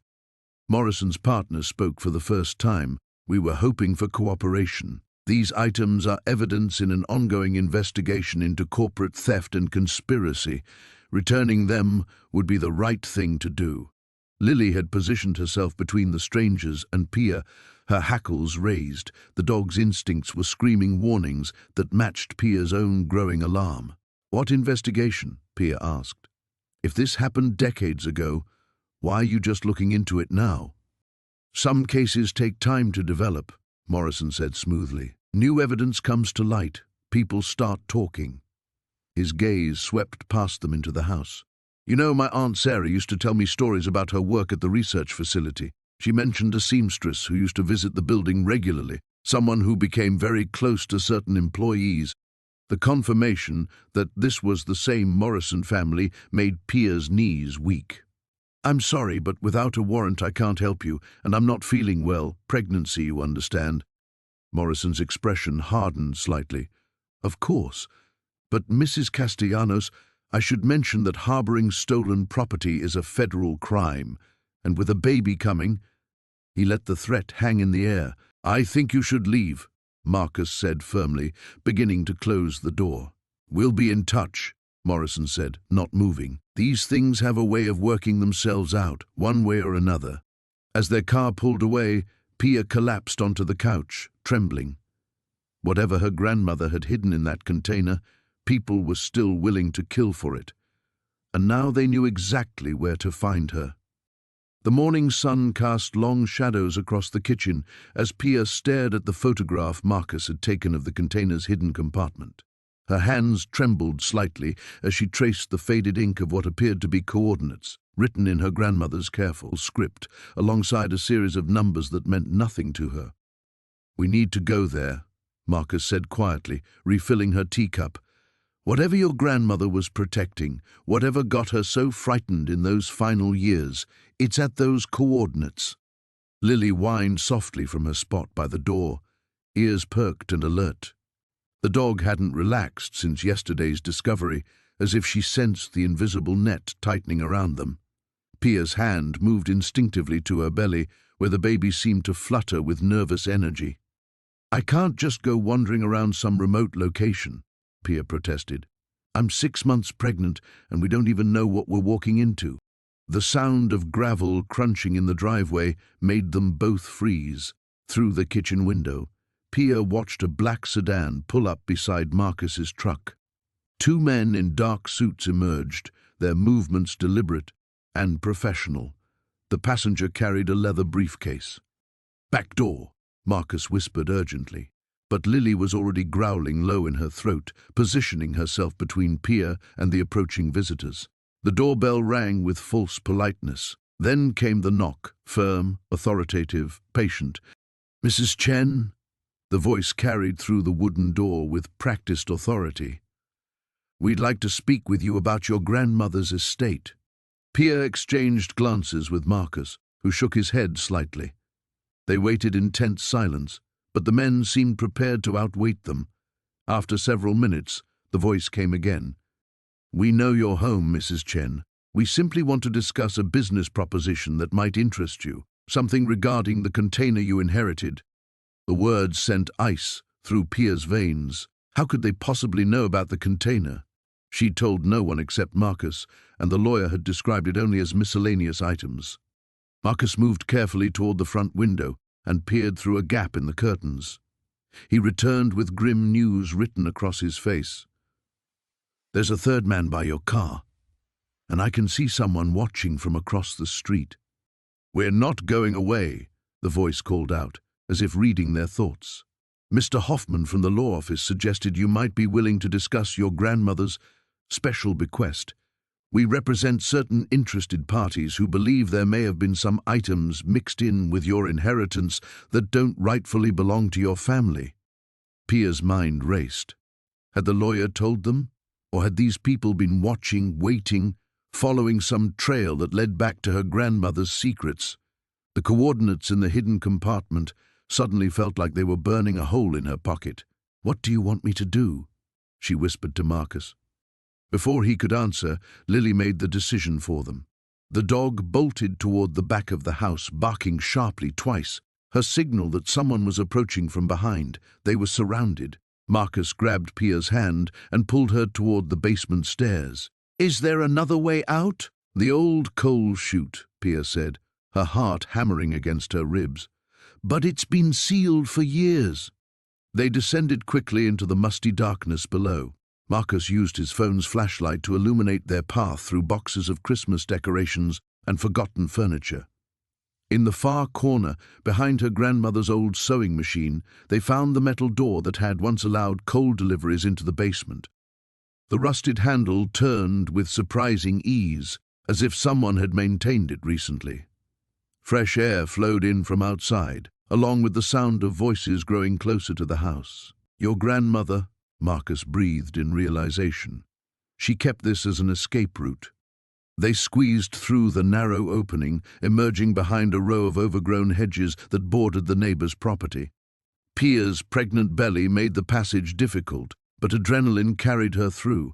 Morrison's partner spoke for the first time. "We were hoping for cooperation. These items are evidence in an ongoing investigation into corporate theft and conspiracy. Returning them would be the right thing to do." Lily had positioned herself between the strangers and Pia, her hackles raised. The dog's instincts were screaming warnings that matched Pia's own growing alarm. "What investigation?" Pia asked. "If this happened decades ago, why are you just looking into it now?" "Some cases take time to develop," Morrison said smoothly. "New evidence comes to light. People start talking." His gaze swept past them into the house. "You know, my Aunt Sarah used to tell me stories about her work at the research facility. She mentioned a seamstress who used to visit the building regularly, someone who became very close to certain employees." The confirmation that this was the same Morrison family made Pia's knees weak. "I'm sorry, but without a warrant I can't help you, and I'm not feeling well. Pregnancy, you understand." Morrison's expression hardened slightly. "Of course. But Mrs. Castellanos, I should mention that harboring stolen property is a federal crime, and with a baby coming—" He let the threat hang in the air. "I think you should leave," Marcus said firmly, beginning to close the door. "We'll be in touch," Morrison said, not moving. "These things have a way of working themselves out, one way or another." As their car pulled away, Pia collapsed onto the couch, trembling. Whatever her grandmother had hidden in that container, people were still willing to kill for it. And now they knew exactly where to find her. The morning sun cast long shadows across the kitchen as Pia stared at the photograph Marcus had taken of the container's hidden compartment. Her hands trembled slightly as she traced the faded ink of what appeared to be coordinates, written in her grandmother's careful script, alongside a series of numbers that meant nothing to her. "We need to go there," Marcus said quietly, refilling her teacup. "Whatever your grandmother was protecting, whatever got her so frightened in those final years, it's at those coordinates." Lily whined softly from her spot by the door, ears perked and alert. The dog hadn't relaxed since yesterday's discovery, as if she sensed the invisible net tightening around them. Pia's hand moved instinctively to her belly, where the baby seemed to flutter with nervous energy. "I can't just go wandering around some remote location," Pia protested. "I'm 6 months pregnant, and we don't even know what we're walking into." The sound of gravel crunching in the driveway made them both freeze. Through the kitchen window, Pia watched a black sedan pull up beside Marcus's truck. 2 men in dark suits emerged, their movements deliberate and professional. The passenger carried a leather briefcase. "Back door," Marcus whispered urgently. But Lily was already growling low in her throat, positioning herself between Pia and the approaching visitors. The doorbell rang with false politeness. Then came the knock, firm, authoritative, patient. "Mrs. Chen?" The voice carried through the wooden door with practiced authority. "We'd like to speak with you about your grandmother's estate." Pia exchanged glances with Marcus, who shook his head slightly. They waited in tense silence, but the men seemed prepared to outwait them. After several minutes, the voice came again. "We know your home, Mrs. Chen. We simply want to discuss a business proposition that might interest you, something regarding the container you inherited." The words sent ice through Pia's veins. How could they possibly know about the container? She'd told no one except Marcus, and the lawyer had described it only as miscellaneous items. Marcus moved carefully toward the front window and peered through a gap in the curtains. He returned with grim news written across his face. "There's a third man by your car, and I can see someone watching from across the street." "We're not going away," the voice called out, as if reading their thoughts. "Mr. Hoffman from the law office suggested you might be willing to discuss your grandmother's special bequest. We represent certain interested parties who believe there may have been some items mixed in with your inheritance that don't rightfully belong to your family." Pia's mind raced. Had the lawyer told them? Or had these people been watching, waiting, following some trail that led back to her grandmother's secrets? The coordinates in the hidden compartment suddenly felt like they were burning a hole in her pocket. "What do you want me to do?" she whispered to Marcus. Before he could answer, Lily made the decision for them. The dog bolted toward the back of the house, barking sharply twice, her signal that someone was approaching from behind. They were surrounded. Marcus grabbed Pia's hand and pulled her toward the basement stairs. "Is there another way out?" "The old coal chute," Pia said, her heart hammering against her ribs. "But it's been sealed for years." They descended quickly into the musty darkness below. Marcus used his phone's flashlight to illuminate their path through boxes of Christmas decorations and forgotten furniture. In the far corner, behind her grandmother's old sewing machine, they found the metal door that had once allowed coal deliveries into the basement. The rusted handle turned with surprising ease, as if someone had maintained it recently. Fresh air flowed in from outside, along with the sound of voices growing closer to the house. "Your grandmother," Marcus breathed in realization. She kept this as an escape route. They squeezed through the narrow opening, emerging behind a row of overgrown hedges that bordered the neighbor's property. Pia's pregnant belly made the passage difficult, but adrenaline carried her through.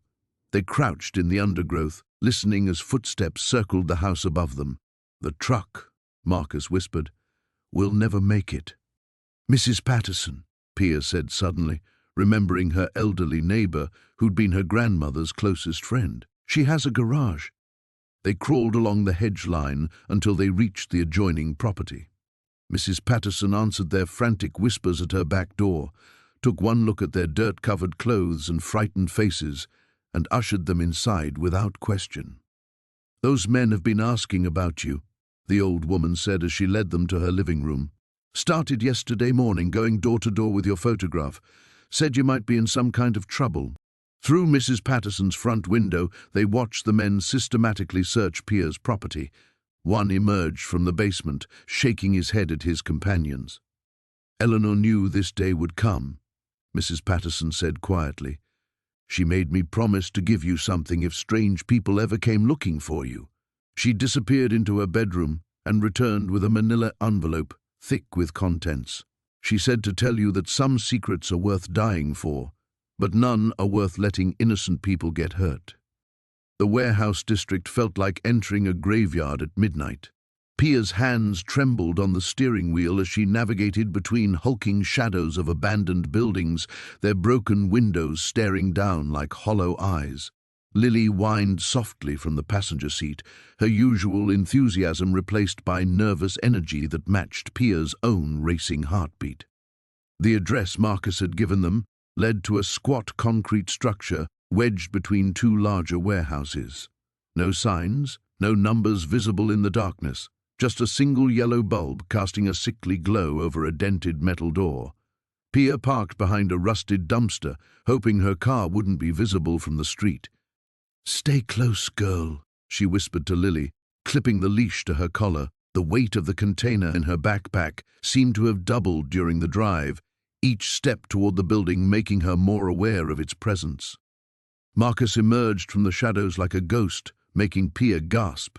They crouched in the undergrowth, listening as footsteps circled the house above them. "The truck," Marcus whispered. "We'll never make it." "Mrs. Patterson," Pia said suddenly, remembering her elderly neighbor who'd been her grandmother's closest friend. "She has a garage." They crawled along the hedge line until they reached the adjoining property. Mrs. Patterson answered their frantic whispers at her back door, took one look at their dirt-covered clothes and frightened faces, and ushered them inside without question. "Those men have been asking about you," the old woman said as she led them to her living room. "Started yesterday morning, going door to door with your photograph. Said you might be in some kind of trouble." Through Mrs. Patterson's front window, they watched the men systematically search Pia's property. One emerged from the basement, shaking his head at his companions. "Eleanor knew this day would come," Mrs. Patterson said quietly. "She made me promise to give you something if strange people ever came looking for you." She disappeared into her bedroom and returned with a manila envelope, thick with contents. "She said to tell you that some secrets are worth dying for, but none are worth letting innocent people get hurt." The warehouse district felt like entering a graveyard at midnight. Pia's hands trembled on the steering wheel as she navigated between hulking shadows of abandoned buildings, their broken windows staring down like hollow eyes. Lily whined softly from the passenger seat, her usual enthusiasm replaced by nervous energy that matched Pia's own racing heartbeat. The address Marcus had given them led to a squat concrete structure wedged between two larger warehouses. No signs, no numbers visible in the darkness, just a single yellow bulb casting a sickly glow over a dented metal door. Pia parked behind a rusted dumpster, hoping her car wouldn't be visible from the street. "Stay close, girl," she whispered to Lily, clipping the leash to her collar. The weight of the container in her backpack seemed to have doubled during the drive, each step toward the building making her more aware of its presence. Marcus emerged from the shadows like a ghost, making Pia gasp.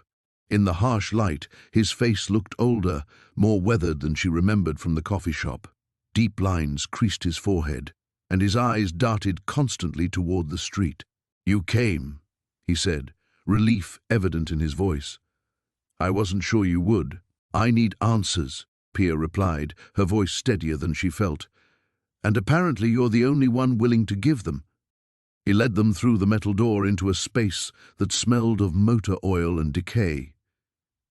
In the harsh light, his face looked older, more weathered than she remembered from the coffee shop. Deep lines creased his forehead, and his eyes darted constantly toward the street. "You came," he said, relief evident in his voice. "I wasn't sure you would." "I need answers," Pia replied, her voice steadier than she felt. "And apparently you're the only one willing to give them." He led them through the metal door into a space that smelled of motor oil and decay.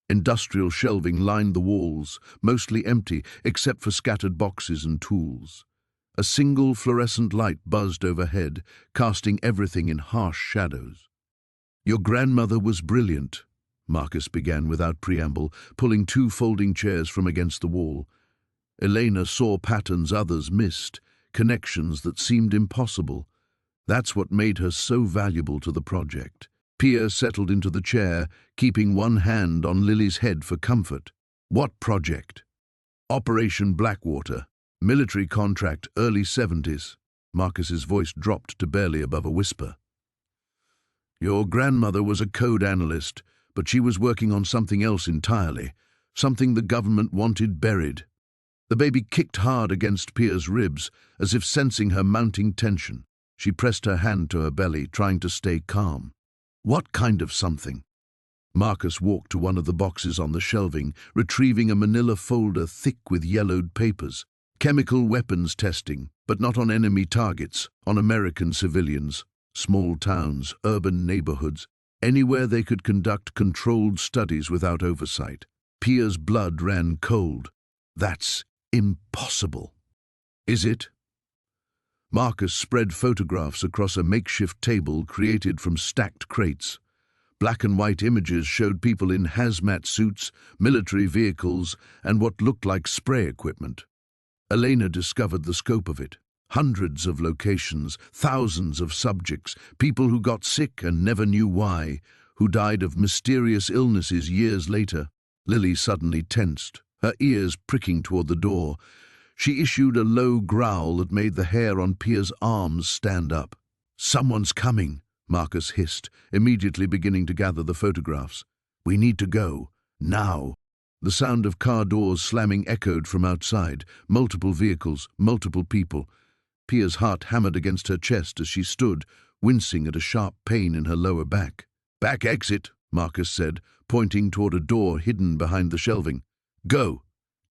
Industrial shelving lined the walls, mostly empty except for scattered boxes and tools. A single fluorescent light buzzed overhead, casting everything in harsh shadows. "Your grandmother was brilliant," Marcus began without preamble, pulling two folding chairs from against the wall. Elena saw patterns others missed, connections that seemed impossible. That's what made her so valuable to the project. Pia settled into the chair, keeping one hand on Lily's head for comfort. "What project?" "Operation Blackwater. Military contract, early 70s. Marcus's voice dropped to barely above a whisper. "Your grandmother was a code analyst, but she was working on something else entirely, something the government wanted buried." The baby kicked hard against Pia's ribs, as if sensing her mounting tension. She pressed her hand to her belly, trying to stay calm. "What kind of something?" Marcus walked to one of the boxes on the shelving, retrieving a manila folder thick with yellowed papers. "Chemical weapons testing, but not on enemy targets, on American civilians. Small towns, urban neighborhoods, anywhere they could conduct controlled studies without oversight." Pia's blood ran cold. "That's impossible." "Is it?" Marcus spread photographs across a makeshift table created from stacked crates. Black and white images showed people in hazmat suits, military vehicles, and what looked like spray equipment. Elena discovered the scope of it. Hundreds of locations, thousands of subjects, people who got sick and never knew why, who died of mysterious illnesses years later. Lily suddenly tensed, her ears pricking toward the door. She issued a low growl that made the hair on Pia's arms stand up. "Someone's coming," Marcus hissed, immediately beginning to gather the photographs. "We need to go. Now." The sound of car doors slamming echoed from outside. Multiple vehicles, multiple people. Pia's heart hammered against her chest as she stood, wincing at a sharp pain in her lower back. "Back exit," Marcus said, pointing toward a door hidden behind the shelving. "Go.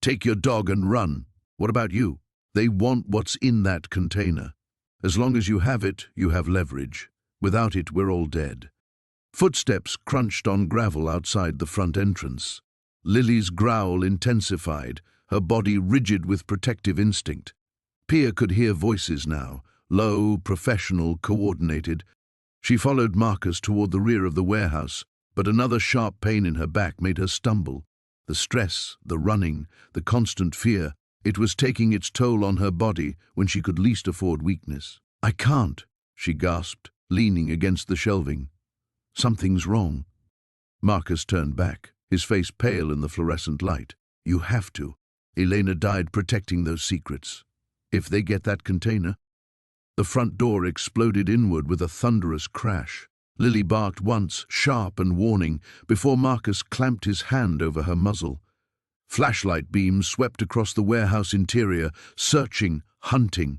Take your dog and run. What about you?" "They want what's in that container. As long as you have it, you have leverage. Without it, we're all dead." Footsteps crunched on gravel outside the front entrance. Lily's growl intensified, her body rigid with protective instinct. Pia could hear voices now, low, professional, coordinated. She followed Marcus toward the rear of the warehouse, but another sharp pain in her back made her stumble. The stress, the running, the constant fear, it was taking its toll on her body when she could least afford weakness. "I can't," she gasped, leaning against the shelving. "Something's wrong." Marcus turned back, his face pale in the fluorescent light. "You have to. Elena died protecting those secrets. If they get that container..." The front door exploded inward with a thunderous crash. Lily barked once, sharp and warning, before Marcus clamped his hand over her muzzle. Flashlight beams swept across the warehouse interior, searching, hunting.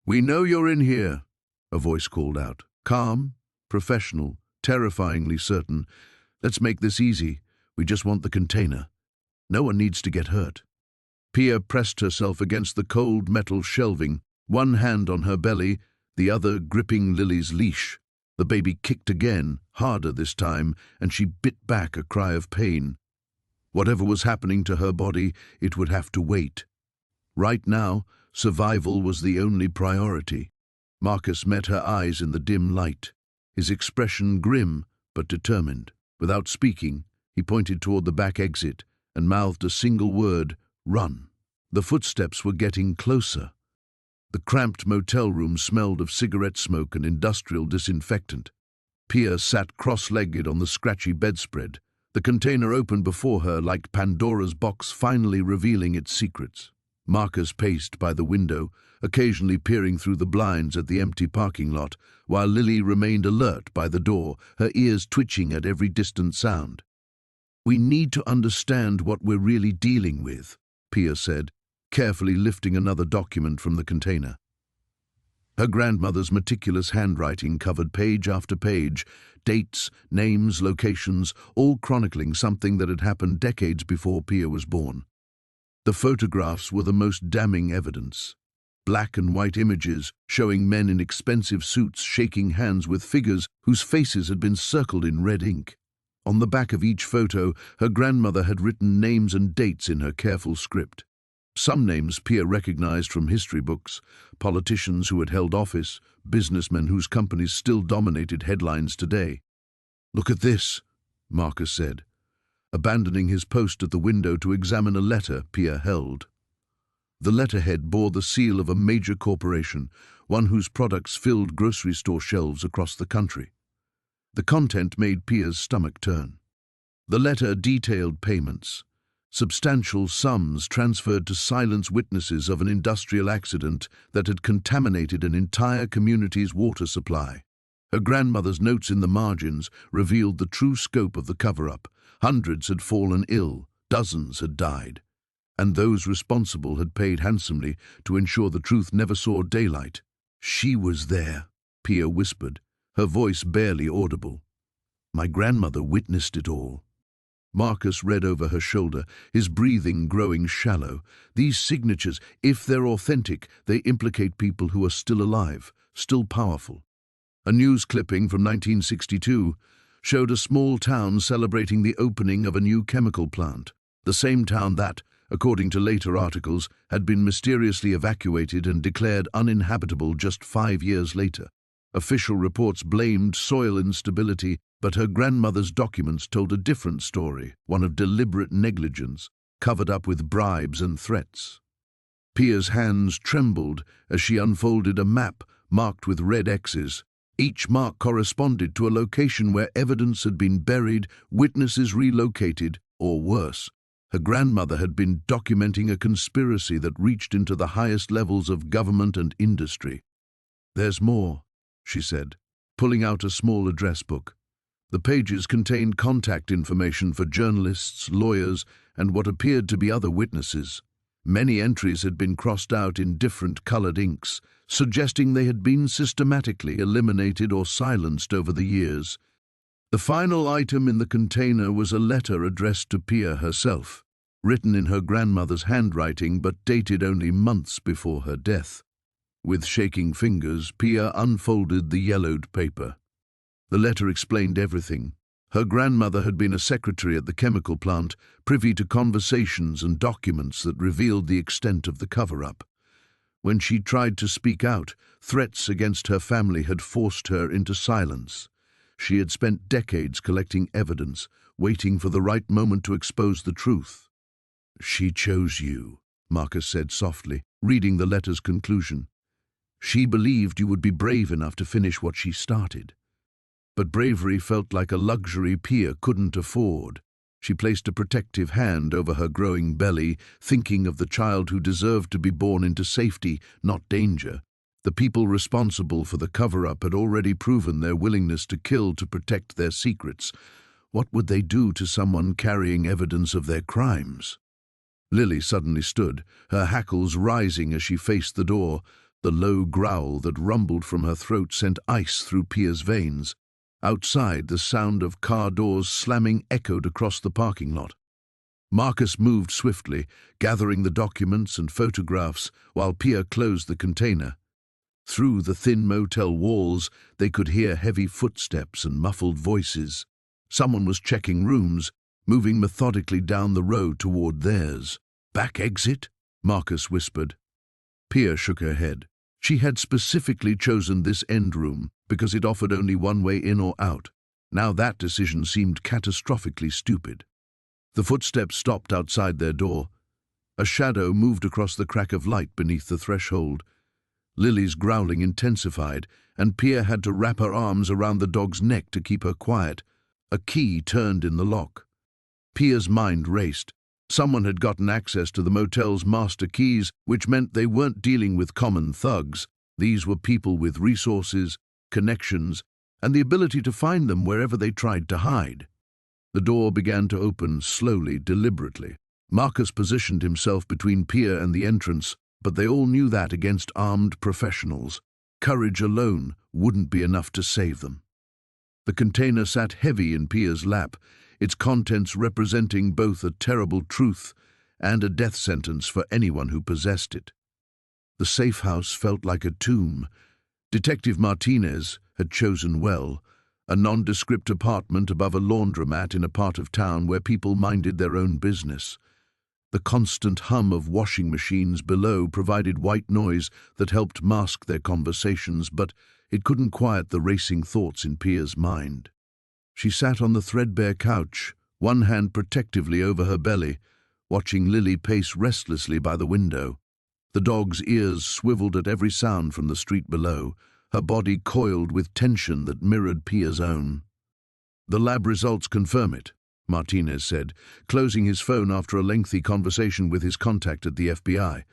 "We know you're in here," a voice called out. Calm, professional, terrifyingly certain. "Let's make this easy. We just want the container. No one needs to get hurt." Pia pressed herself against the cold metal shelving, one hand on her belly, the other gripping Lily's leash. The baby kicked again, harder this time, and she bit back a cry of pain. Whatever was happening to her body, it would have to wait. Right now, survival was the only priority. Marcus met her eyes in the dim light, his expression grim but determined. Without speaking, he pointed toward the back exit and mouthed a single word: "Run." The footsteps were getting closer. The cramped motel room smelled of cigarette smoke and industrial disinfectant. Pia sat cross-legged on the scratchy bedspread. The container opened before her like Pandora's box, finally revealing its secrets. Marcus paced by the window, occasionally peering through the blinds at the empty parking lot, while Lily remained alert by the door, her ears twitching at every distant sound. "We need to understand what we're really dealing with," Pia said, carefully lifting another document from the container. Her grandmother's meticulous handwriting covered page after page, dates, names, locations, all chronicling something that had happened decades before Pia was born. The photographs were the most damning evidence. Black and white images showing men in expensive suits shaking hands with figures whose faces had been circled in red ink. On the back of each photo, her grandmother had written names and dates in her careful script. Some names Pia recognized from history books: politicians who had held office, businessmen whose companies still dominated headlines today. "Look at this," Marcus said, abandoning his post at the window to examine a letter Pia held. The letterhead bore the seal of a major corporation, one whose products filled grocery store shelves across the country. The content made Pia's stomach turn. The letter detailed payments, substantial sums transferred to silent witnesses of an industrial accident that had contaminated an entire community's water supply. Her grandmother's notes in the margins revealed the true scope of the cover-up. Hundreds had fallen ill, dozens had died, and those responsible had paid handsomely to ensure the truth never saw daylight. "She was there," Pia whispered, her voice barely audible. "My grandmother witnessed it all." Marcus read over her shoulder, his breathing growing shallow. "These signatures, if they're authentic, they implicate people who are still alive, still powerful." A news clipping from 1962 showed a small town celebrating the opening of a new chemical plant, the same town that, according to later articles, had been mysteriously evacuated and declared uninhabitable just 5 years later. Official reports blamed soil instability, but her grandmother's documents told a different story, one of deliberate negligence, covered up with bribes and threats. Pia's hands trembled as she unfolded a map marked with red X's. Each mark corresponded to a location where evidence had been buried, witnesses relocated, or worse. Her grandmother had been documenting a conspiracy that reached into the highest levels of government and industry. "There's more," she said, pulling out a small address book. The pages contained contact information for journalists, lawyers, and what appeared to be other witnesses. Many entries had been crossed out in different colored inks, suggesting they had been systematically eliminated or silenced over the years. The final item in the container was a letter addressed to Pia herself, written in her grandmother's handwriting but dated only months before her death. With shaking fingers, Pia unfolded the yellowed paper. The letter explained everything. Her grandmother had been a secretary at the chemical plant, privy to conversations and documents that revealed the extent of the cover-up. When she tried to speak out, threats against her family had forced her into silence. She had spent decades collecting evidence, waiting for the right moment to expose the truth. "She chose you," Marcus said softly, reading the letter's conclusion. "She believed you would be brave enough to finish what she started." But bravery felt like a luxury Pia couldn't afford. She placed a protective hand over her growing belly, thinking of the child who deserved to be born into safety, not danger. The people responsible for the cover-up had already proven their willingness to kill to protect their secrets. What would they do to someone carrying evidence of their crimes? Lily suddenly stood, her hackles rising as she faced the door. The low growl that rumbled from her throat sent ice through Pia's veins. Outside, the sound of car doors slamming echoed across the parking lot. Marcus moved swiftly, gathering the documents and photographs while Pia closed the container. Through the thin motel walls, they could hear heavy footsteps and muffled voices. Someone was checking rooms, moving methodically down the road toward theirs. "Back exit?" Marcus whispered. Pia shook her head. She had specifically chosen this end room because it offered only one way in or out. Now that decision seemed catastrophically stupid. The footsteps stopped outside their door. A shadow moved across the crack of light beneath the threshold. Lily's growling intensified, and Pia had to wrap her arms around the dog's neck to keep her quiet. A key turned in the lock. Pia's mind raced. Someone had gotten access to the motel's master keys, which meant they weren't dealing with common thugs. These were people with resources, connections, and the ability to find them wherever they tried to hide. The door began to open slowly, deliberately. Marcus positioned himself between Pia and the entrance, but they all knew that against armed professionals, courage alone wouldn't be enough to save them. The container sat heavy in Pia's lap, its contents representing both a terrible truth and a death sentence for anyone who possessed it. The safe house felt like a tomb. Detective Martinez had chosen well, a nondescript apartment above a laundromat in a part of town where people minded their own business. The constant hum of washing machines below provided white noise that helped mask their conversations, but it couldn't quiet the racing thoughts in Pia's mind. She sat on the threadbare couch, one hand protectively over her belly, watching Lily pace restlessly by the window. The dog's ears swiveled at every sound from the street below, her body coiled with tension that mirrored Pia's own. "The lab results confirm it," Martinez said, closing his phone after a lengthy conversation with his contact at the FBI.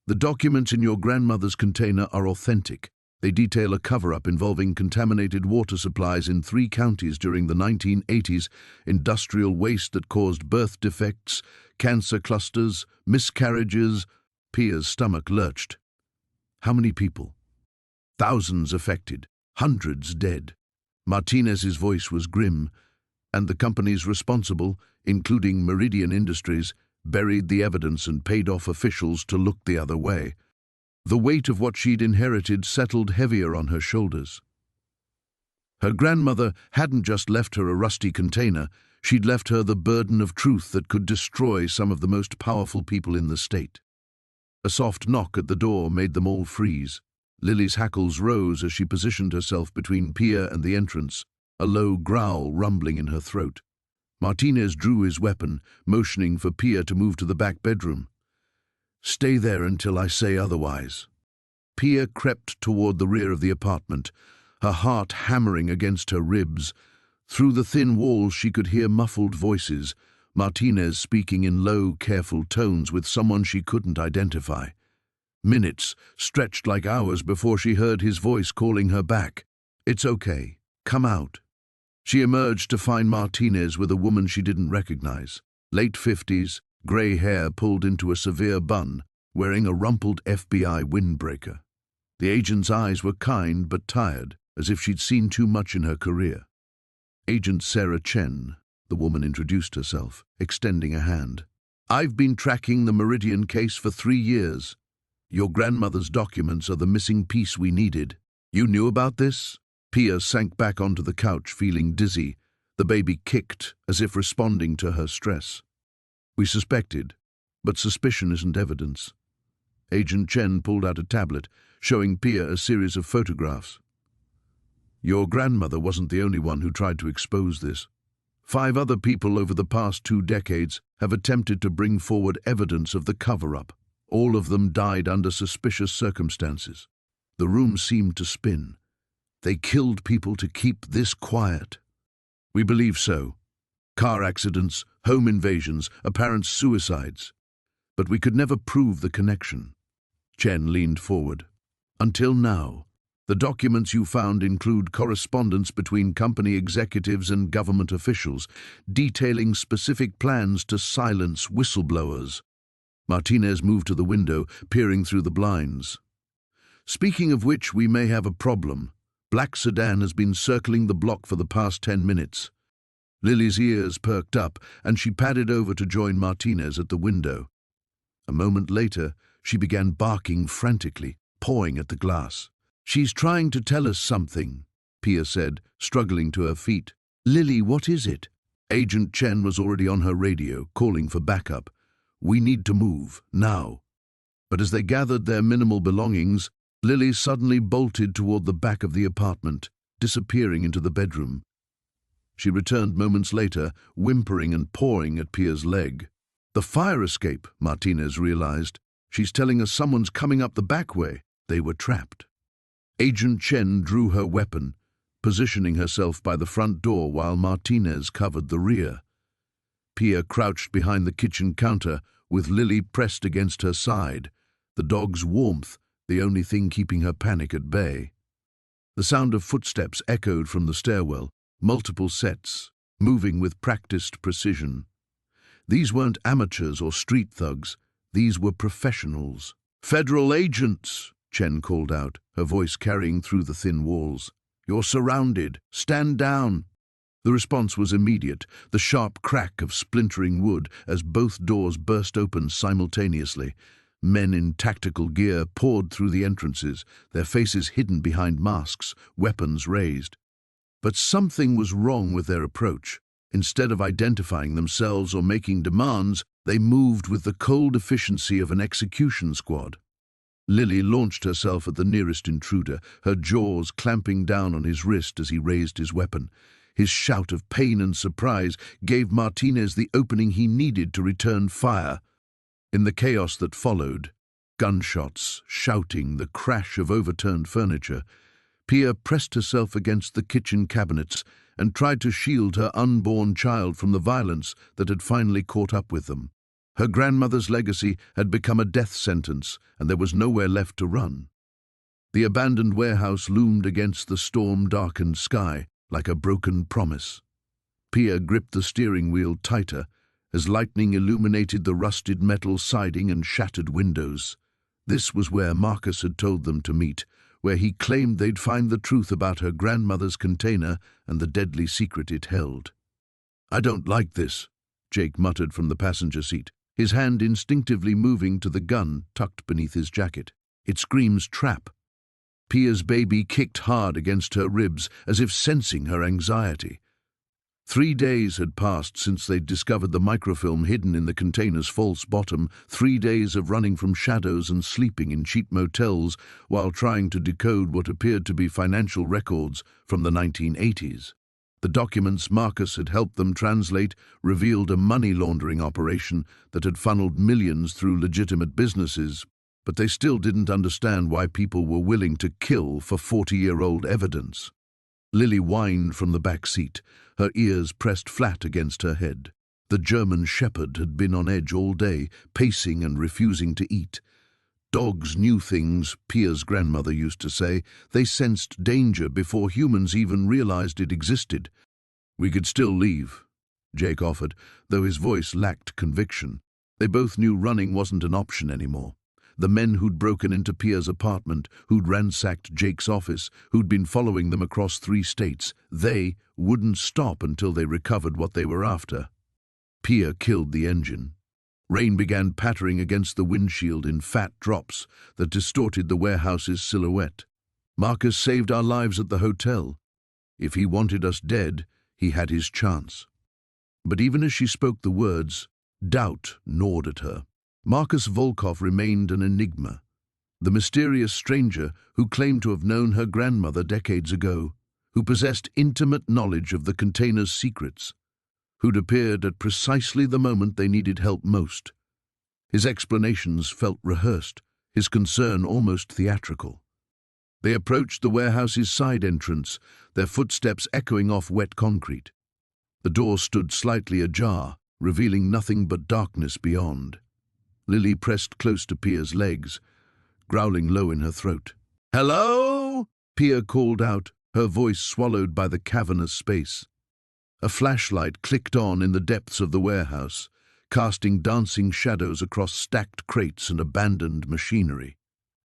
"The documents in your grandmother's container are authentic. They detail a cover-up involving contaminated water supplies in 3 counties during the 1980s, industrial waste that caused birth defects, cancer clusters, miscarriages." Pia's stomach lurched. How many people? Thousands affected, hundreds dead. Martinez's voice was grim, and the companies responsible, including Meridian Industries, buried the evidence and paid off officials to look the other way. The weight of what she'd inherited settled heavier on her shoulders. Her grandmother hadn't just left her a rusty container, she'd left her the burden of truth that could destroy some of the most powerful people in the state. A soft knock at the door made them all freeze. Lily's hackles rose as she positioned herself between Pia and the entrance, a low growl rumbling in her throat. Martinez drew his weapon, motioning for Pia to move to the back bedroom. "Stay there until I say otherwise." Pia crept toward the rear of the apartment, her heart hammering against her ribs. Through the thin walls she could hear muffled voices, Martinez speaking in low, careful tones with someone she couldn't identify. Minutes stretched like hours before she heard his voice calling her back. "It's okay. Come out." She emerged to find Martinez with a woman she didn't recognize. Late 50s, grey hair pulled into a severe bun, wearing a rumpled FBI windbreaker. The agent's eyes were kind but tired, as if she'd seen too much in her career. "Agent Sarah Chen," the woman introduced herself, extending a hand. "I've been tracking the Meridian case for 3 years. Your grandmother's documents are the missing piece we needed. You knew about this?" Pia sank back onto the couch, feeling dizzy. The baby kicked, as if responding to her stress. "We suspected, but suspicion isn't evidence." Agent Chen pulled out a tablet, showing Pia a series of photographs. "Your grandmother wasn't the only one who tried to expose this. 5 other people over the past 2 decades have attempted to bring forward evidence of the cover-up. All of them died under suspicious circumstances." The room seemed to spin. "They killed people to keep this quiet." "We believe so. Car accidents, home invasions, apparent suicides. But we could never prove the connection." Chen leaned forward. "Until now, the documents you found include correspondence between company executives and government officials, detailing specific plans to silence whistleblowers." Martinez moved to the window, peering through the blinds. "Speaking of which, we may have a problem." Black sedan has been circling the block for the past 10 minutes. Lily's ears perked up, and she padded over to join Martinez at the window. A moment later, she began barking frantically, pawing at the glass. "She's trying to tell us something," Pia said, struggling to her feet. "Lily, what is it?" Agent Chen was already on her radio, calling for backup. "We need to move, now." But as they gathered their minimal belongings, Lily suddenly bolted toward the back of the apartment, disappearing into the bedroom. She returned moments later, whimpering and pawing at Pia's leg. "The fire escape," Martinez realized. "She's telling us someone's coming up the back way." They were trapped. Agent Chen drew her weapon, positioning herself by the front door while Martinez covered the rear. Pia crouched behind the kitchen counter, with Lily pressed against her side, the dog's warmth the only thing keeping her panic at bay. The sound of footsteps echoed from the stairwell, multiple sets, moving with practiced precision. These weren't amateurs or street thugs, these were professionals. "Federal agents," Chen called out, her voice carrying through the thin walls. "You're surrounded. Stand down." The response was immediate, the sharp crack of splintering wood as both doors burst open simultaneously. Men in tactical gear poured through the entrances, their faces hidden behind masks, weapons raised. But something was wrong with their approach. Instead of identifying themselves or making demands, they moved with the cold efficiency of an execution squad. Lily launched herself at the nearest intruder, her jaws clamping down on his wrist as he raised his weapon. His shout of pain and surprise gave Martinez the opening he needed to return fire. In the chaos that followed, gunshots, shouting, the crash of overturned furniture, Pia pressed herself against the kitchen cabinets and tried to shield her unborn child from the violence that had finally caught up with them. Her grandmother's legacy had become a death sentence, and there was nowhere left to run. The abandoned warehouse loomed against the storm-darkened sky like a broken promise. Pia gripped the steering wheel tighter as lightning illuminated the rusted metal siding and shattered windows. This was where Marcus had told them to meet, where he claimed they'd find the truth about her grandmother's container and the deadly secret it held. "I don't like this," Jake muttered from the passenger seat, his hand instinctively moving to the gun tucked beneath his jacket. "It screams trap." Pia's baby kicked hard against her ribs as if sensing her anxiety. 3 days had passed since they'd discovered the microfilm hidden in the container's false bottom, 3 days of running from shadows and sleeping in cheap motels while trying to decode what appeared to be financial records from the 1980s. The documents Marcus had helped them translate revealed a money laundering operation that had funneled millions through legitimate businesses, but they still didn't understand why people were willing to kill for 40-year-old evidence. Lily whined from the back seat, her ears pressed flat against her head. The German shepherd had been on edge all day, pacing and refusing to eat. Dogs knew things, Pia's grandmother used to say. They sensed danger before humans even realized it existed. "We could still leave," Jake offered, though his voice lacked conviction. They both knew running wasn't an option anymore. The men who'd broken into Pia's apartment, who'd ransacked Jake's office, who'd been following them across 3 states, they wouldn't stop until they recovered what they were after. Pia killed the engine. Rain began pattering against the windshield in fat drops that distorted the warehouse's silhouette. "Marcus saved our lives at the hotel. If he wanted us dead, he had his chance." But even as she spoke the words, doubt gnawed at her. Marcus Volkov remained an enigma, the mysterious stranger who claimed to have known her grandmother decades ago, who possessed intimate knowledge of the container's secrets, who'd appeared at precisely the moment they needed help most. His explanations felt rehearsed, his concern almost theatrical. They approached the warehouse's side entrance, their footsteps echoing off wet concrete. The door stood slightly ajar, revealing nothing but darkness beyond. Lily pressed close to Pia's legs, growling low in her throat. "Hello?" Pia called out, her voice swallowed by the cavernous space. A flashlight clicked on in the depths of the warehouse, casting dancing shadows across stacked crates and abandoned machinery.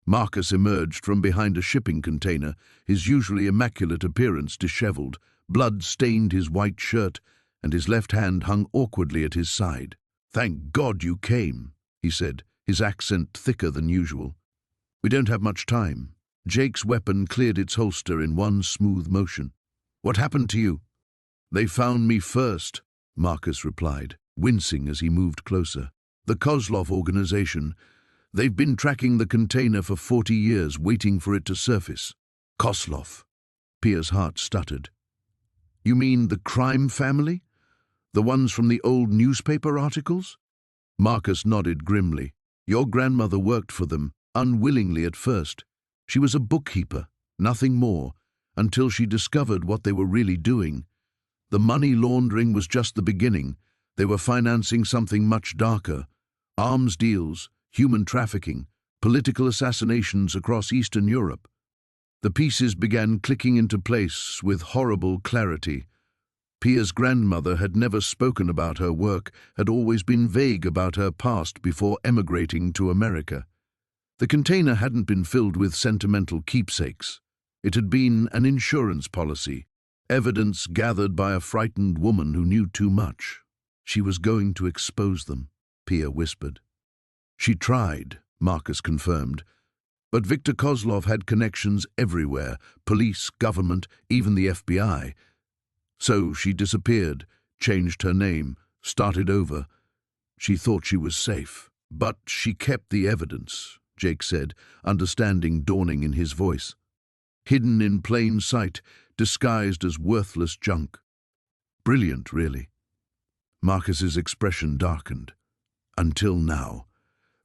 Marcus emerged from behind a shipping container, his usually immaculate appearance disheveled. Blood stained his white shirt, and his left hand hung awkwardly at his side. "Thank God you came," he said, his accent thicker than usual. "We don't have much time." Jake's weapon cleared its holster in one smooth motion. "What happened to you?" "They found me first," Marcus replied, wincing as he moved closer. "The Kozlov organization. They've been tracking the container for 40 years, waiting for it to surface." "Kozlov?" Pia's heart stuttered. "You mean the crime family? The ones from the old newspaper articles?" Marcus nodded grimly. "Your grandmother worked for them, unwillingly at first. She was a bookkeeper, nothing more, until she discovered what they were really doing. The money laundering was just the beginning. They were financing something much darker. Arms deals, human trafficking, political assassinations across Eastern Europe. The pieces began clicking into place with horrible clarity. Pia's grandmother had never spoken about her work, had always been vague about her past before emigrating to America. The container hadn't been filled with sentimental keepsakes. It had been an insurance policy, evidence gathered by a frightened woman who knew too much. "She was going to expose them," Pia whispered. "She tried," Marcus confirmed. "But Viktor Kozlov had connections everywhere, police, government, even the FBI. So she disappeared, changed her name, started over. She thought she was safe. But she kept the evidence," Jake said, understanding dawning in his voice. "Hidden in plain sight, disguised as worthless junk. Brilliant, really." Marcus's expression darkened. "Until now.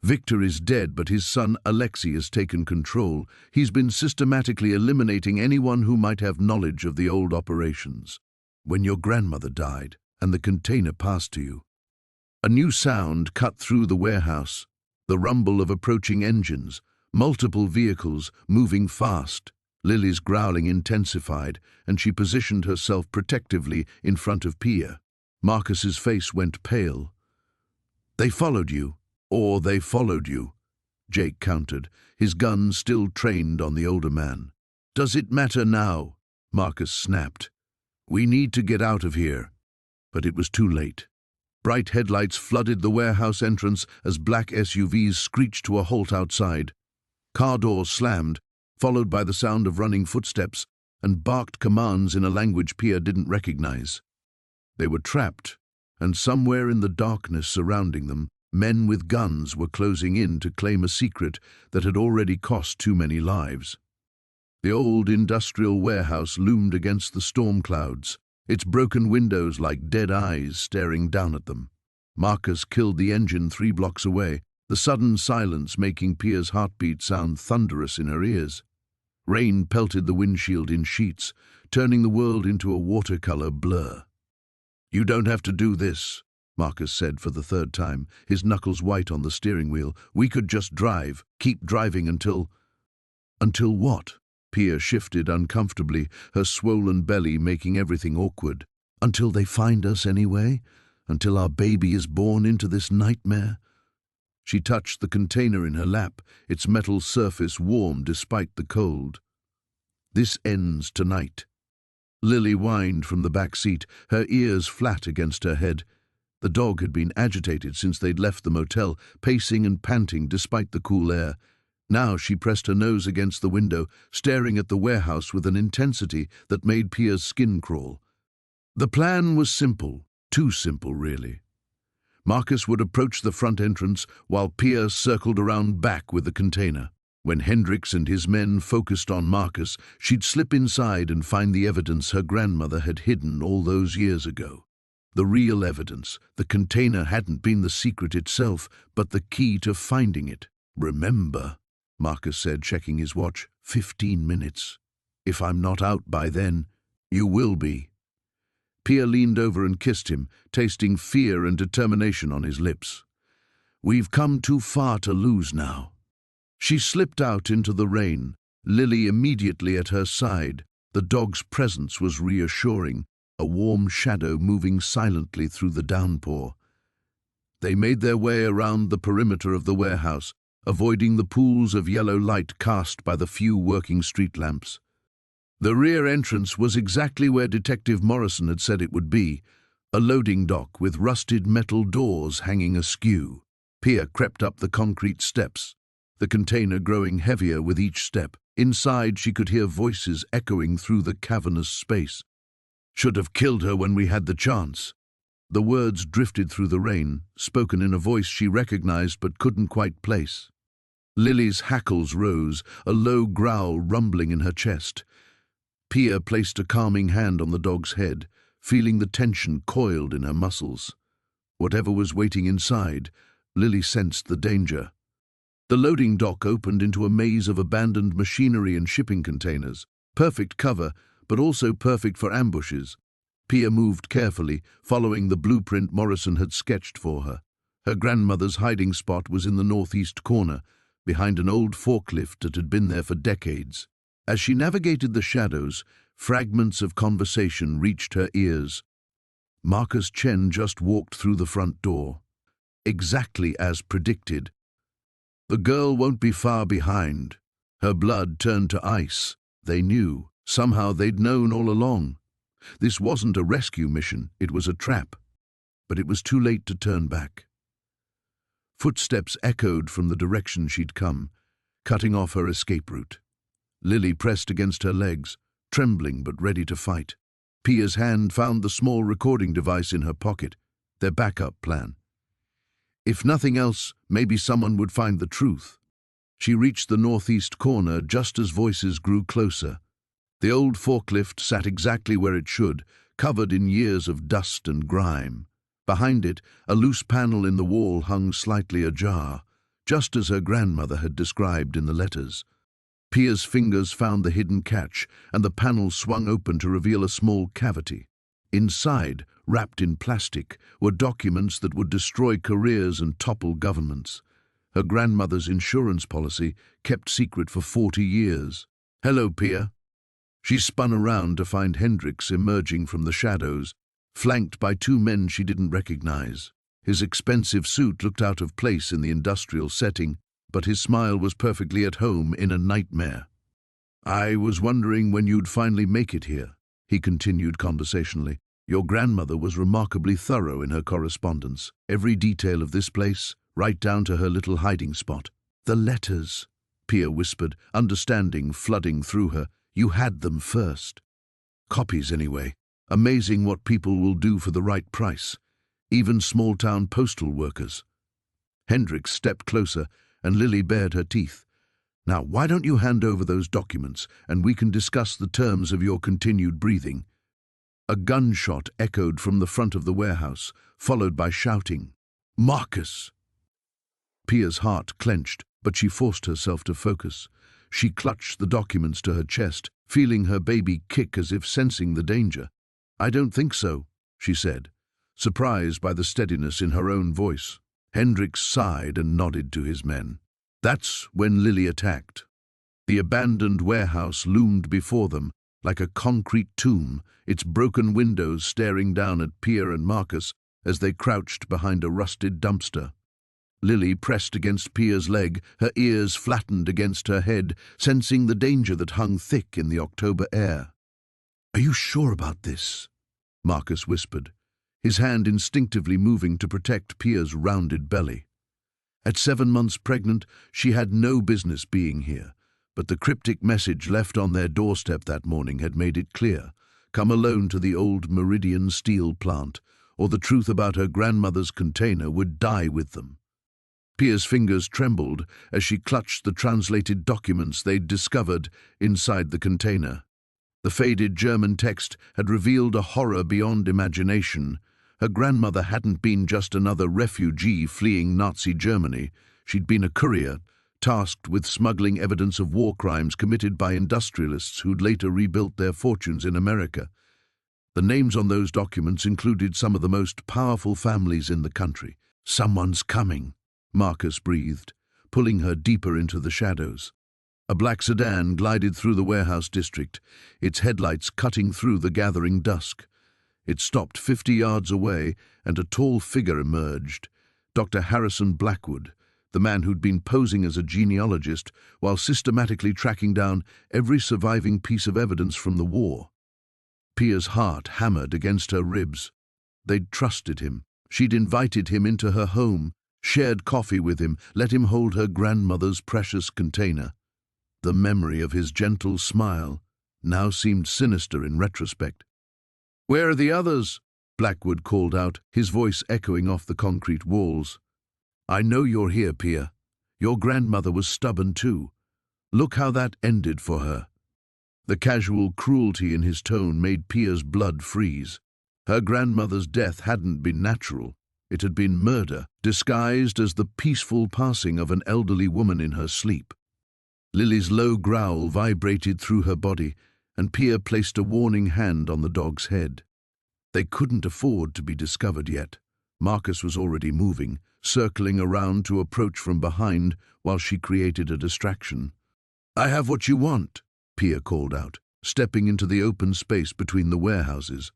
Victor is dead, but his son Alexei has taken control. He's been systematically eliminating anyone who might have knowledge of the old operations. When your grandmother died and the container passed to you, a new sound cut through the warehouse, the rumble of approaching engines, multiple vehicles moving fast. Lily's growling intensified, and she positioned herself protectively in front of Pia. Marcus's face went pale. "They followed you, or they followed you," Jake countered, his gun still trained on the older man. "Does it matter now?" Marcus snapped. "We need to get out of here." But it was too late. Bright headlights flooded the warehouse entrance as black SUVs screeched to a halt outside. Car doors slammed, followed by the sound of running footsteps and barked commands in a language Pia didn't recognize. They were trapped, and somewhere in the darkness surrounding them, men with guns were closing in to claim a secret that had already cost too many lives. The old industrial warehouse loomed against the storm clouds, its broken windows like dead eyes staring down at them. Marcus killed the engine 3 blocks away, the sudden silence making Pia's heartbeat sound thunderous in her ears. Rain pelted the windshield in sheets, turning the world into a watercolor blur. "You don't have to do this," Marcus said for the 3rd time, his knuckles white on the steering wheel. "We could just drive, keep driving until—" "Until what?" Pia shifted uncomfortably, her swollen belly making everything awkward. "Until they find us anyway? Until our baby is born into this nightmare?" She touched the container in her lap, its metal surface warm despite the cold. "This ends tonight." Lily whined from the back seat, her ears flat against her head. The dog had been agitated since they'd left the motel, pacing and panting despite the cool air. Now she pressed her nose against the window, staring at the warehouse with an intensity that made Pia's skin crawl. The plan was simple, too simple, really. Marcus would approach the front entrance while Pia circled around back with the container. When Hendricks and his men focused on Marcus, she'd slip inside and find the evidence her grandmother had hidden all those years ago. The real evidence. The container hadn't been the secret itself, but the key to finding it. "Remember," Marcus said, checking his watch, 15 minutes. "If I'm not out by then, you will be." Pia leaned over and kissed him, tasting fear and determination on his lips. "We've come too far to lose now." She slipped out into the rain, Lily immediately at her side. The dog's presence was reassuring, a warm shadow moving silently through the downpour. They made their way around the perimeter of the warehouse, avoiding the pools of yellow light cast by the few working street lamps. The rear entrance was exactly where Detective Morrison had said it would be, a loading dock with rusted metal doors hanging askew. Pia crept up the concrete steps, the container growing heavier with each step. Inside, she could hear voices echoing through the cavernous space. "Should have killed her when we had the chance." The words drifted through the rain, spoken in a voice she recognized but couldn't quite place. Lily's hackles rose, a low growl rumbling in her chest. Pia placed a calming hand on the dog's head, feeling the tension coiled in her muscles. Whatever was waiting inside, Lily sensed the danger. The loading dock opened into a maze of abandoned machinery and shipping containers. Perfect cover, but also perfect for ambushes. Pia moved carefully, following the blueprint Morrison had sketched for her. Her grandmother's hiding spot was in the northeast corner, behind an old forklift that had been there for decades. As she navigated the shadows, fragments of conversation reached her ears. Marcus Chen just walked through the front door. Exactly as predicted. The girl won't be far behind. Her blood turned to ice. They knew. Somehow they'd known all along. This wasn't a rescue mission, it was a trap. But it was too late to turn back. Footsteps echoed from the direction she'd come, cutting off her escape route. Lily pressed against her legs, trembling but ready to fight. Pia's hand found the small recording device in her pocket, their backup plan. If nothing else, maybe someone would find the truth. She reached the northeast corner just as voices grew closer. The old forklift sat exactly where it should, covered in years of dust and grime. Behind it, a loose panel in the wall hung slightly ajar, just as her grandmother had described in the letters. Pia's fingers found the hidden catch, and the panel swung open to reveal a small cavity. Inside, wrapped in plastic, were documents that would destroy careers and topple governments. Her grandmother's insurance policy, kept secret for 40 years. "Hello, Pia." She spun around to find Hendricks emerging from the shadows, flanked by two men she didn't recognize. His expensive suit looked out of place in the industrial setting, but his smile was perfectly at home in a nightmare. "I was wondering when you'd finally make it here," he continued conversationally. "Your grandmother was remarkably thorough in her correspondence. Every detail of this place, right down to her little hiding spot." "The letters," Pia whispered, understanding flooding through her. "You had them first." "Copies, anyway. Amazing what people will do for the right price. Even small-town postal workers." Hendricks stepped closer, and Lily bared her teeth. "Now, why don't you hand over those documents, and we can discuss the terms of your continued breathing?" A gunshot echoed from the front of the warehouse, followed by shouting, "Marcus!" Pia's heart clenched, but she forced herself to focus. She clutched the documents to her chest, feeling her baby kick as if sensing the danger. "I don't think so," she said, surprised by the steadiness in her own voice. Hendricks sighed and nodded to his men. That's when Lily attacked. The abandoned warehouse loomed before them, like a concrete tomb, its broken windows staring down at Pia and Marcus as they crouched behind a rusted dumpster. Lily pressed against Pia's leg, her ears flattened against her head, sensing the danger that hung thick in the October air. "Are you sure about this?" Marcus whispered, his hand instinctively moving to protect Pia's rounded belly. At 7 months pregnant, she had no business being here, but the cryptic message left on their doorstep that morning had made it clear. Come alone to the old Meridian steel plant, or the truth about her grandmother's container would die with them. Pia's fingers trembled as she clutched the translated documents they'd discovered inside the container. The faded German text had revealed a horror beyond imagination. Her grandmother hadn't been just another refugee fleeing Nazi Germany. She'd been a courier, tasked with smuggling evidence of war crimes committed by industrialists who'd later rebuilt their fortunes in America. The names on those documents included some of the most powerful families in the country. "Someone's coming," Marcus breathed, pulling her deeper into the shadows. A black sedan glided through the warehouse district, its headlights cutting through the gathering dusk. It stopped 50 yards away, and a tall figure emerged, Dr. Harrison Blackwood, the the man who'd been posing as a genealogist while systematically tracking down every surviving piece of evidence from the war. Pia's heart hammered against her ribs. They'd trusted him. She'd invited him into her home, shared coffee with him, let him hold her grandmother's precious container. The memory of his gentle smile now seemed sinister in retrospect. "Where are the others?" Blackwood called out, his voice echoing off the concrete walls. "I know you're here, Pia. Your grandmother was stubborn too. Look how that ended for her." The casual cruelty in his tone made Pia's blood freeze. Her grandmother's death hadn't been natural. It had been murder, disguised as the peaceful passing of an elderly woman in her sleep. Lily's low growl vibrated through her body, and Pia placed a warning hand on the dog's head. They couldn't afford to be discovered yet. Marcus was already moving, circling around to approach from behind while she created a distraction. "I have what you want," Pia called out, stepping into the open space between the warehouses.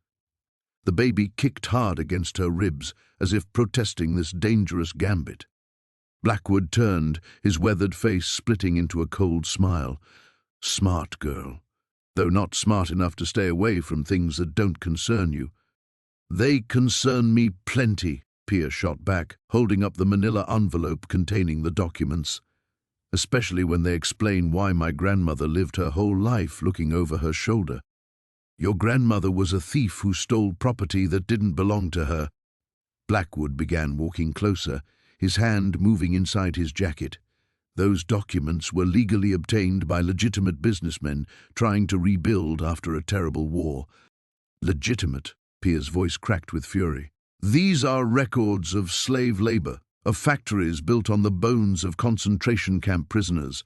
The baby kicked hard against her ribs, as if protesting this dangerous gambit. Blackwood turned, his weathered face splitting into a cold smile. "Smart girl, though not smart enough to stay away from things that don't concern you." "They concern me plenty," Pia shot back, holding up the manila envelope containing the documents. "Especially when they explain why my grandmother lived her whole life looking over her shoulder. Your grandmother was a thief who stole property that didn't belong to her." Blackwood began walking closer, his hand moving inside his jacket. Those documents were legally obtained by legitimate businessmen trying to rebuild after a terrible war. "Legitimate?" Pia's voice cracked with fury. "These are records of slave labor, of factories built on the bones of concentration camp prisoners.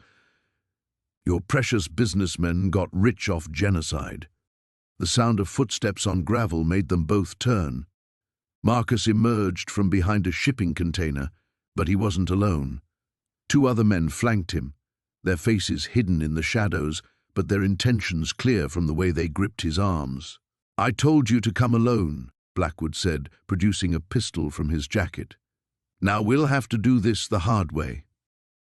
Your precious businessmen got rich off genocide." The sound of footsteps on gravel made them both turn. Marcus emerged from behind a shipping container, but he wasn't alone. Two other men flanked him, their faces hidden in the shadows, but their intentions clear from the way they gripped his arms. "I told you to come alone," Blackwood said, producing a pistol from his jacket. "Now we'll have to do this the hard way."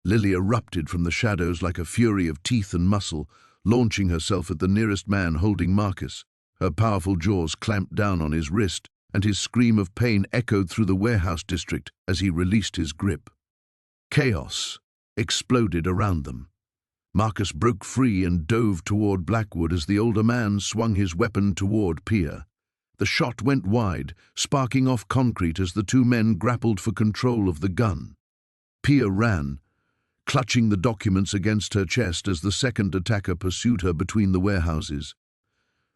Lily erupted from the shadows like a fury of teeth and muscle, launching herself at the nearest man holding Marcus. Her powerful jaws clamped down on his wrist, and his scream of pain echoed through the warehouse district as he released his grip. Chaos exploded around them. Marcus broke free and dove toward Blackwood as the older man swung his weapon toward Pia. The shot went wide, sparking off concrete as the two men grappled for control of the gun. Pia ran, clutching the documents against her chest as the second attacker pursued her between the warehouses.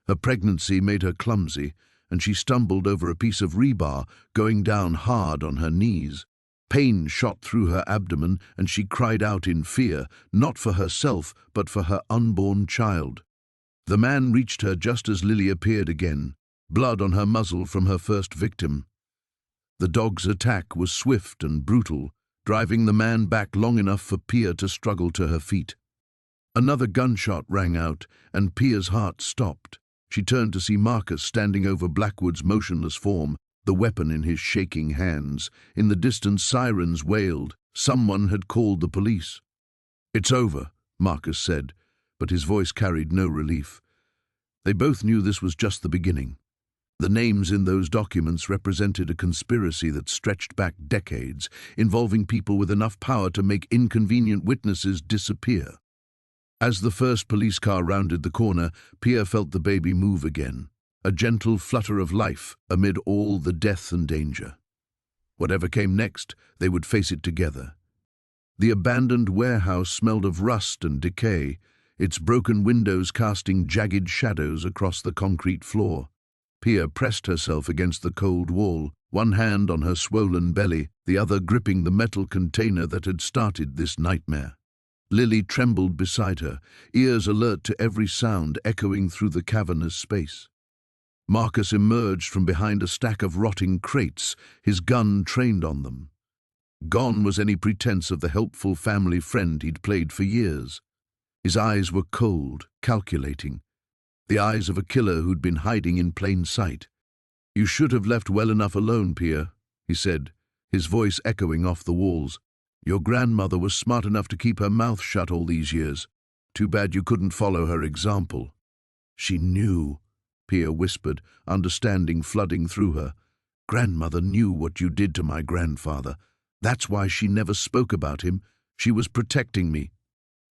Her pregnancy made her clumsy, and she stumbled over a piece of rebar, going down hard on her knees. Pain shot through her abdomen, and she cried out in fear, not for herself, but for her unborn child. The man reached her just as Lily appeared again, blood on her muzzle from her first victim. The dog's attack was swift and brutal, driving the man back long enough for Pia to struggle to her feet. Another gunshot rang out, and Pia's heart stopped. She turned to see Marcus standing over Blackwood's motionless form, the weapon in his shaking hands. In the distance, sirens wailed. Someone had called the police. "It's over," Marcus said, but his voice carried no relief. They both knew this was just the beginning. The names in those documents represented a conspiracy that stretched back decades, involving people with enough power to make inconvenient witnesses disappear. As the first police car rounded the corner, Pia felt the baby move again, a gentle flutter of life amid all the death and danger. Whatever came next, they would face it together. The abandoned warehouse smelled of rust and decay, its broken windows casting jagged shadows across the concrete floor. Pia pressed herself against the cold wall, one hand on her swollen belly, the other gripping the metal container that had started this nightmare. Lily trembled beside her, ears alert to every sound echoing through the cavernous space. Marcus emerged from behind a stack of rotting crates, his gun trained on them. Gone was any pretense of the helpful family friend he'd played for years. His eyes were cold, calculating, the eyes of a killer who'd been hiding in plain sight. "You should have left well enough alone, Pia," he said, his voice echoing off the walls. Your grandmother was smart enough to keep her mouth shut all these years. Too bad you couldn't follow her example." "She knew," Pia whispered, understanding flooding through her. "Grandmother knew what you did to my grandfather. That's why she never spoke about him. She was protecting me."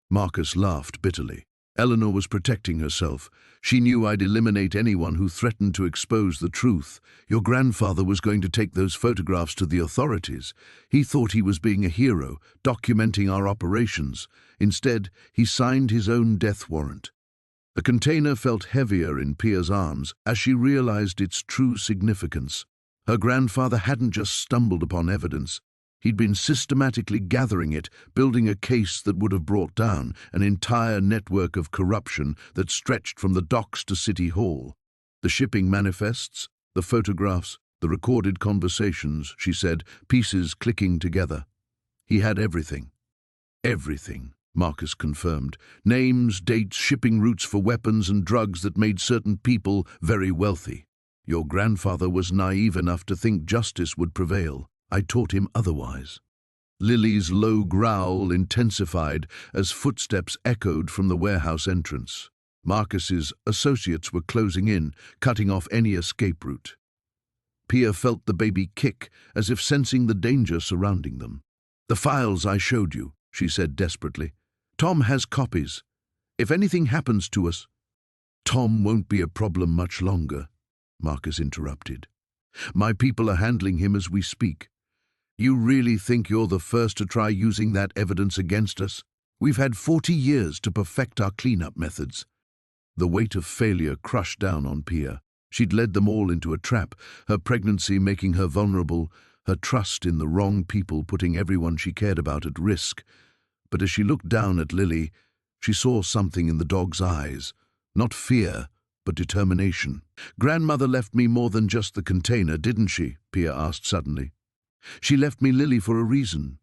Marcus laughed bitterly. "Eleanor was protecting herself. She knew I'd eliminate anyone who threatened to expose the truth. Your grandfather was going to take those photographs to the authorities. He thought he was being a hero, documenting our operations. Instead, he signed his own death warrant." The container felt heavier in Pia's arms as she realized its true significance. Her grandfather hadn't just stumbled upon evidence. He'd been systematically gathering it, building a case that would have brought down an entire network of corruption that stretched from the docks to City Hall. "The shipping manifests, the photographs, the recorded conversations," she said, pieces clicking together. "He had everything." "Everything," Marcus confirmed. "Names, dates, shipping routes for weapons and drugs that made certain people very wealthy. Your grandfather was naive enough to think justice would prevail. I taught him otherwise." Lily's low growl intensified as footsteps echoed from the warehouse entrance. Marcus's associates were closing in, cutting off any escape route. Pia felt the baby kick, as if sensing the danger surrounding them. "The files I showed you," she said desperately. "Tom has copies. If anything happens to us—" "Tom won't be a problem much longer," Marcus interrupted. "My people are handling him as we speak. You really think you're the first to try using that evidence against us? We've had 40 years to perfect our cleanup methods." The weight of failure crushed down on Pia. She'd led them all into a trap, her pregnancy making her vulnerable, her trust in the wrong people putting everyone she cared about at risk. But as she looked down at Lily, she saw something in the dog's eyes. Not fear, but determination. "Grandmother left me more than just the container, didn't she?" Pia asked suddenly. "She left me Lily for a reason."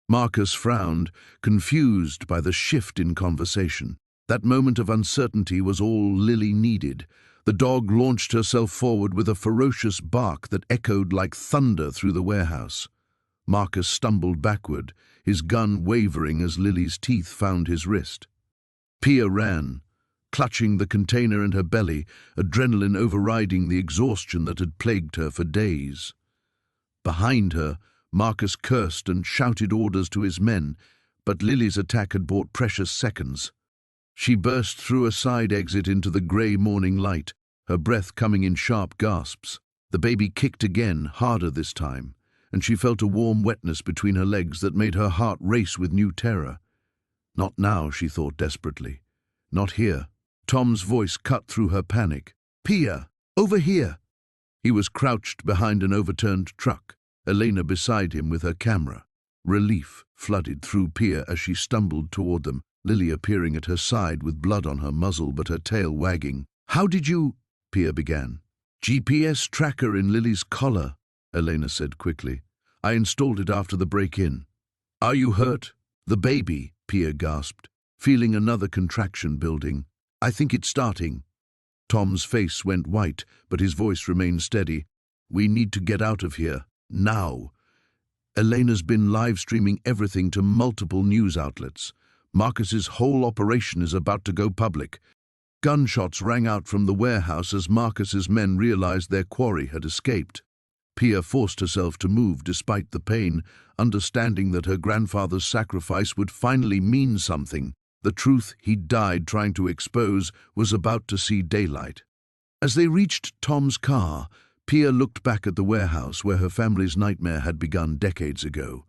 Marcus frowned, confused by the shift in conversation. That moment of uncertainty was all Lily needed. The dog launched herself forward with a ferocious bark that echoed like thunder through the warehouse. Marcus stumbled backward, his gun wavering as Lily's teeth found his wrist. Pia ran, clutching the container in her belly, adrenaline overriding the exhaustion that had plagued her for days. Behind her, Marcus cursed and shouted orders to his men, but Lily's attack had bought precious seconds. She burst through a side exit into the grey morning light, her breath coming in sharp gasps. The baby kicked again, harder this time, and she felt a warm wetness between her legs that made her heart race with new terror. Not now, she thought desperately. Not here. Tom's voice cut through her panic. "Pia, over here!" He was crouched behind an overturned truck, Elena beside him with her camera. Relief flooded through Pia as she stumbled toward them, Lily appearing at her side with blood on her muzzle but her tail wagging. "How did you—" Pia began. "GPS tracker in Lily's collar," Elena said quickly. "I installed it after the break-in." "Are you hurt?" "The baby," Pia gasped, feeling another contraction building. "I think it's starting." Tom's face went white, but his voice remained steady. "We need to get out of here. Now." Elena's been live-streaming everything to multiple news outlets. Marcus's whole operation is about to go public. Gunshots rang out from the warehouse as Marcus's men realized their quarry had escaped. Pia forced herself to move despite the pain, understanding that her grandfather's sacrifice would finally mean something. The truth he'd died trying to expose was about to see daylight. As they reached Tom's car, Pia looked back at the warehouse where her family's nightmare had begun decades ago.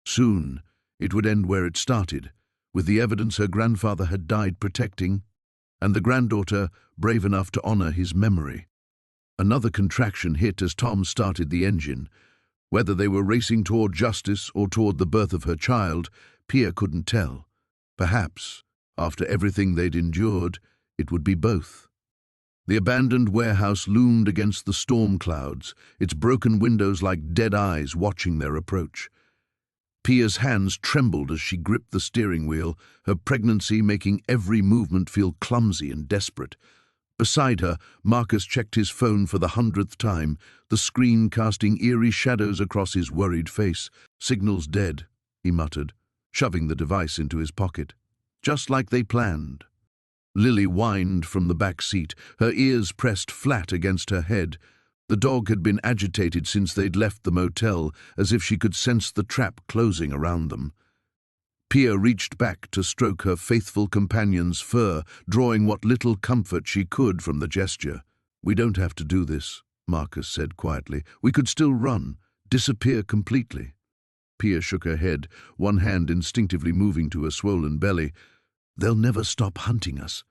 Soon, it would end where it started, with the evidence her grandfather had died protecting, and the granddaughter brave enough to honor his memory. Another contraction hit as Tom started the engine. Whether they were racing toward justice or toward the birth of her child, Pia couldn't tell. Perhaps, after everything they'd endured, it would be both. The abandoned warehouse loomed against the storm clouds, its broken windows like dead eyes watching their approach. Pia's hands trembled as she gripped the steering wheel, her pregnancy making every movement feel clumsy and desperate. Beside her, Marcus checked his phone for the 100th time, the screen casting eerie shadows across his worried face. Signals dead. he muttered, shoving the device into his pocket. Just like they planned. Lily whined from the back seat, her ears pressed flat against her head. The dog had been agitated since they'd left the motel, as if she could sense the trap closing around them. Pia reached back to stroke her faithful companion's fur, drawing what little comfort she could from the gesture. "We don't have to do this," Marcus said quietly. "We could still run, disappear completely." Pia shook her head, one hand instinctively moving to her swollen belly. "They'll never stop hunting us,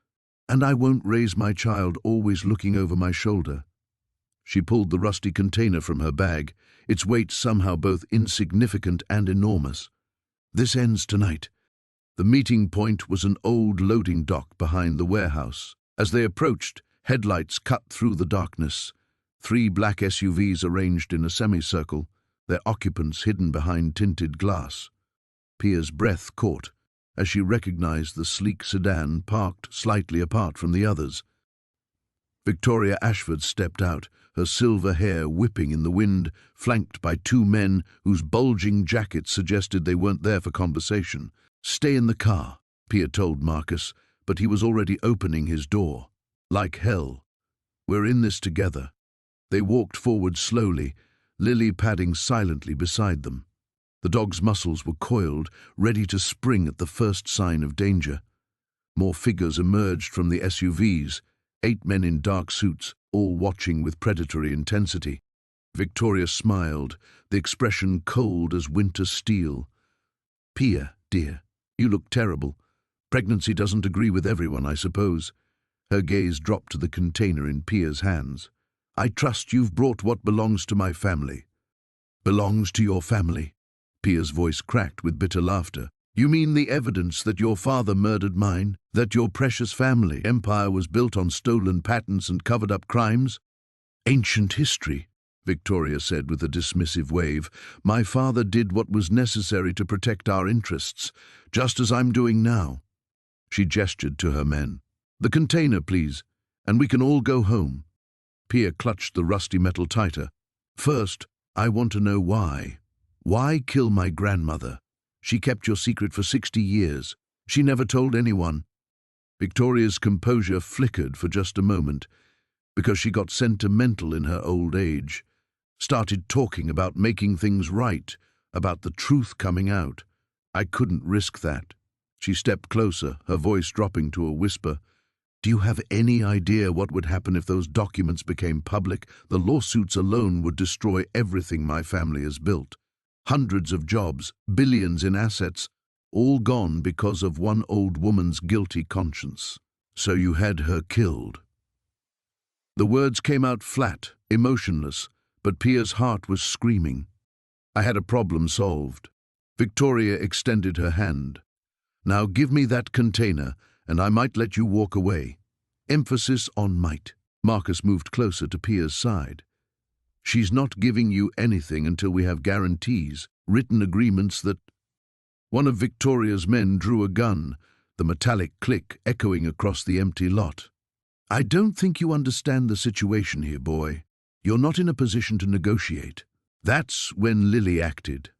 and I won't raise my child always looking over my shoulder." She pulled the rusty container from her bag, its weight somehow both insignificant and enormous. "This ends tonight." The meeting point was an old loading dock behind the warehouse. As they approached, headlights cut through the darkness. 3 black SUVs arranged in a semicircle, their occupants hidden behind tinted glass. Pia's breath caught as she recognized the sleek sedan parked slightly apart from the others. Victoria Ashford stepped out, her silver hair whipping in the wind, flanked by 2 men whose bulging jackets suggested they weren't there for conversation. "Stay in the car," Pia told Marcus, but he was already opening his door. "Like hell. We're in this together." They walked forward slowly, Lily padding silently beside them. The dog's muscles were coiled, ready to spring at the first sign of danger. More figures emerged from the SUVs, 8 men in dark suits, all watching with predatory intensity. Victoria smiled, the expression cold as winter steel. "Pia, dear, you look terrible. Pregnancy doesn't agree with everyone, I suppose." Her gaze dropped to the container in Pia's hands. "I trust you've brought what belongs to my family." "Belongs to your family?" Pia's voice cracked with bitter laughter. "You mean the evidence that your father murdered mine, that your precious family empire was built on stolen patents and covered-up crimes?" "Ancient history," Victoria said with a dismissive wave. "My father did what was necessary to protect our interests, just as I'm doing now." She gestured to her men. "The container, please, and we can all go home." Pia clutched the rusty metal tighter. "First, I want to know why. Why kill my grandmother? She kept your secret for 60 years. She never told anyone." Victoria's composure flickered for just a moment, because she got sentimental in her old age. Started talking about making things right, about the truth coming out. "I couldn't risk that." She stepped closer, her voice dropping to a whisper. "Do you have any idea what would happen if those documents became public? The lawsuits alone would destroy everything my family has built. Hundreds of jobs, billions in assets, all gone because of one old woman's guilty conscience. So you had her killed." The words came out flat, emotionless, but Pia's heart was screaming. "I had a problem solved." Victoria extended her hand. "Now give me that container, and I might let you walk away." Emphasis on might. Marcus moved closer to Pia's side. "She's not giving you anything until we have guarantees, written agreements that—" One of Victoria's men drew a gun, the metallic click echoing across the empty lot. "I don't think you understand the situation here, boy. You're not in a position to negotiate." That's when Lily acted.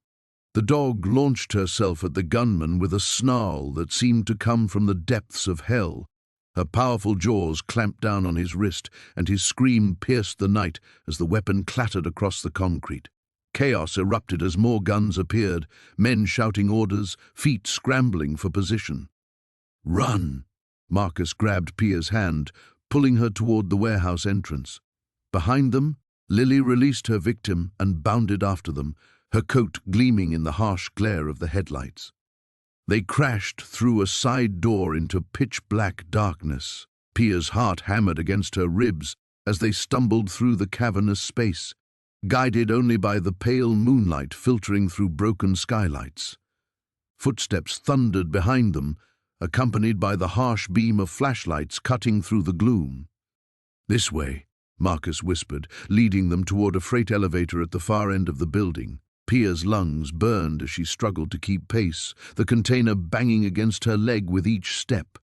The dog launched herself at the gunman with a snarl that seemed to come from the depths of hell. Her powerful jaws clamped down on his wrist, and his scream pierced the night as the weapon clattered across the concrete. Chaos erupted as more guns appeared, men shouting orders, feet scrambling for position. "Run!" Marcus grabbed Pia's hand, pulling her toward the warehouse entrance. Behind them, Lily released her victim and bounded after them, her coat gleaming in the harsh glare of the headlights. They crashed through a side door into pitch-black darkness. Pia's heart hammered against her ribs as they stumbled through the cavernous space, guided only by the pale moonlight filtering through broken skylights. Footsteps thundered behind them, accompanied by the harsh beam of flashlights cutting through the gloom. "This way," Marcus whispered, leading them toward a freight elevator at the far end of the building. Pia's lungs burned as she struggled to keep pace, the container banging against her leg with each step.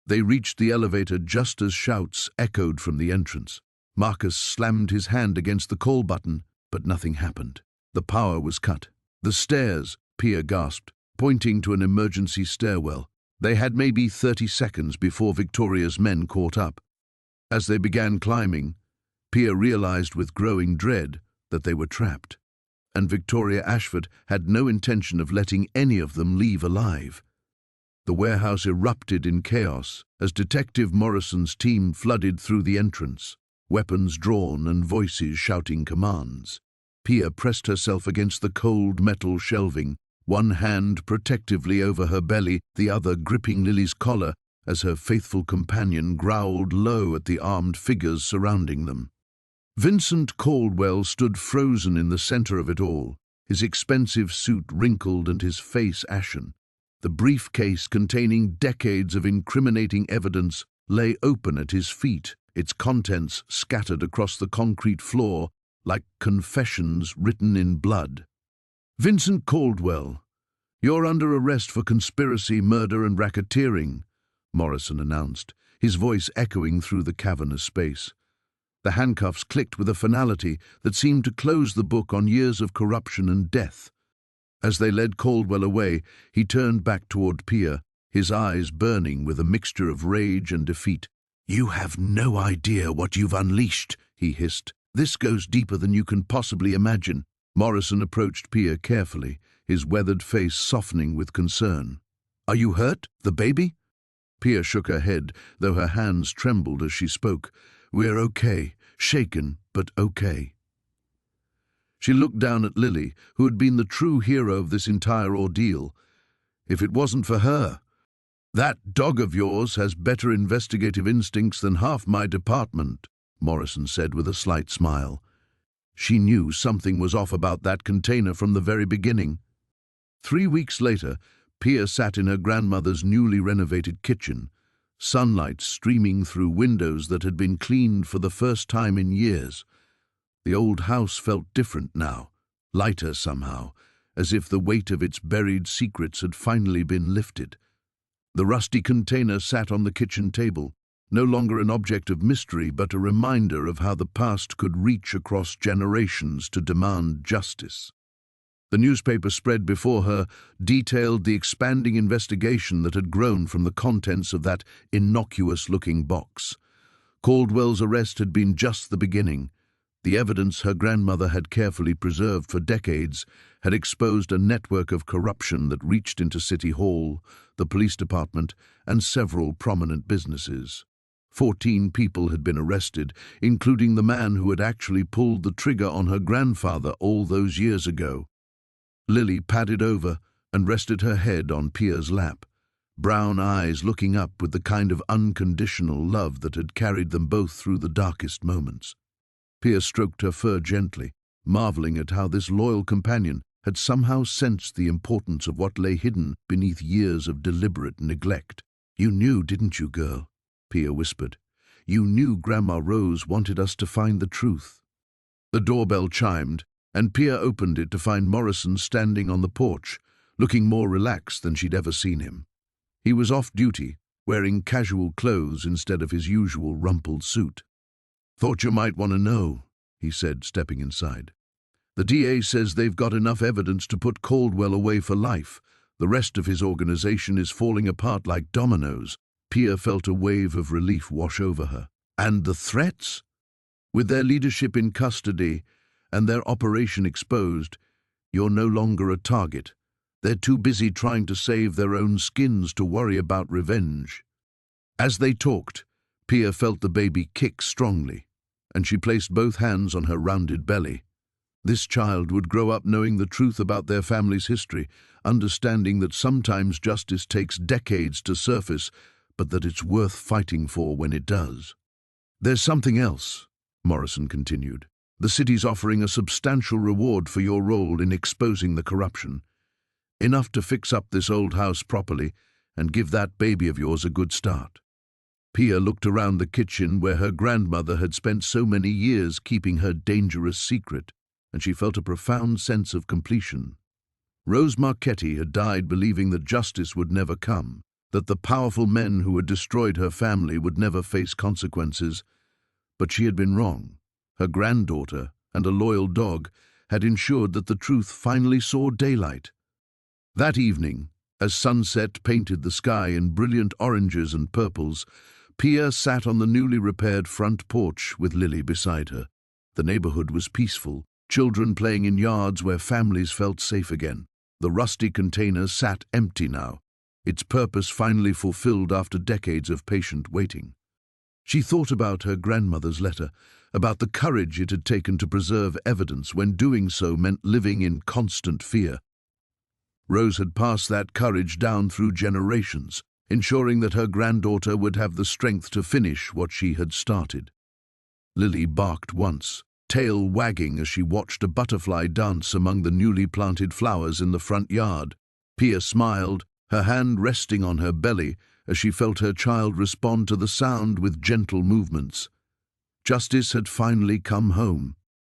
They reached the elevator just as shouts echoed from the entrance. Marcus slammed his hand against the call button, but nothing happened. The power was cut. The stairs, Pia gasped, pointing to an emergency stairwell. They had maybe 30 seconds before Victoria's men caught up. As they began climbing, Pia realized with growing dread that they were trapped, and Victoria Ashford had no intention of letting any of them leave alive. The warehouse erupted in chaos as Detective Morrison's team flooded through the entrance, weapons drawn and voices shouting commands. Pia pressed herself against the cold metal shelving, one hand protectively over her belly, the other gripping Lily's collar as her faithful companion growled low at the armed figures surrounding them. Vincent Caldwell stood frozen in the center of it all, his expensive suit wrinkled and his face ashen. The briefcase containing decades of incriminating evidence lay open at his feet, its contents scattered across the concrete floor like confessions written in blood. "Vincent Caldwell, you're under arrest for conspiracy, murder, and racketeering," Morrison announced, his voice echoing through the cavernous space. The handcuffs clicked with a finality that seemed to close the book on years of corruption and death. As they led Caldwell away, he turned back toward Pia, his eyes burning with a mixture of rage and defeat. "You have no idea what you've unleashed," he hissed. "This goes deeper than you can possibly imagine." Morrison approached Pia carefully, his weathered face softening with concern. "Are you hurt? The baby?" Pia shook her head, though her hands trembled as she spoke. "We're okay, shaken, but okay." She looked down at Lily, who had been the true hero of this entire ordeal. "If it wasn't for her, that dog of yours has better investigative instincts than half my department," Morrison said with a slight smile. She knew something was off about that container from the very beginning. 3 weeks later, Pia sat in her grandmother's newly renovated kitchen, sunlight streaming through windows that had been cleaned for the first time in years. The old house felt different now, lighter somehow, as if the weight of its buried secrets had finally been lifted. The rusty container sat on the kitchen table, no longer an object of mystery but a reminder of how the past could reach across generations to demand justice. The newspaper spread before her detailed the expanding investigation that had grown from the contents of that innocuous-looking box. Caldwell's arrest had been just the beginning. The evidence her grandmother had carefully preserved for decades had exposed a network of corruption that reached into City Hall, the police department, and several prominent businesses. 14 people had been arrested, including the man who had actually pulled the trigger on her grandfather all those years ago. Lily padded over and rested her head on Pia's lap, brown eyes looking up with the kind of unconditional love that had carried them both through the darkest moments. Pia stroked her fur gently, marveling at how this loyal companion had somehow sensed the importance of what lay hidden beneath years of deliberate neglect. "You knew, didn't you, girl?" Pia whispered. "You knew Grandma Rose wanted us to find the truth." The doorbell chimed, and Pia opened it to find Morrison standing on the porch, looking more relaxed than she'd ever seen him. He was off duty, wearing casual clothes instead of his usual rumpled suit. "Thought you might want to know," he said, stepping inside. "The DA says they've got enough evidence to put Caldwell away for life. The rest of his organization is falling apart like dominoes." Pia felt a wave of relief wash over her. "And the threats? With their leadership in custody and their operation exposed, you're no longer a target. They're too busy trying to save their own skins to worry about revenge." As they talked, Pia felt the baby kick strongly, and she placed both hands on her rounded belly. This child would grow up knowing the truth about their family's history, understanding that sometimes justice takes decades to surface, but that it's worth fighting for when it does. "There's something else," Morrison continued. "The city's offering a substantial reward for your role in exposing the corruption. Enough to fix up this old house properly and give that baby of yours a good start." Pia looked around the kitchen where her grandmother had spent so many years keeping her dangerous secret, and she felt a profound sense of completion. Rose Marchetti had died believing that justice would never come, that the powerful men who had destroyed her family would never face consequences. But she had been wrong. Her granddaughter and a loyal dog had ensured that the truth finally saw daylight. That evening, as sunset painted the sky in brilliant oranges and purples, Pia sat on the newly repaired front porch with Lily beside her. The neighborhood was peaceful, children playing in yards where families felt safe again. The rusty container sat empty now, its purpose finally fulfilled after decades of patient waiting. She thought about her grandmother's letter, about the courage it had taken to preserve evidence when doing so meant living in constant fear. Rose had passed that courage down through generations, ensuring that her granddaughter would have the strength to finish what she had started. Lily barked once, tail wagging as she watched a butterfly dance among the newly planted flowers in the front yard. Pia smiled, her hand resting on her belly as she felt her child respond to the sound with gentle movements. Justice had finally come home.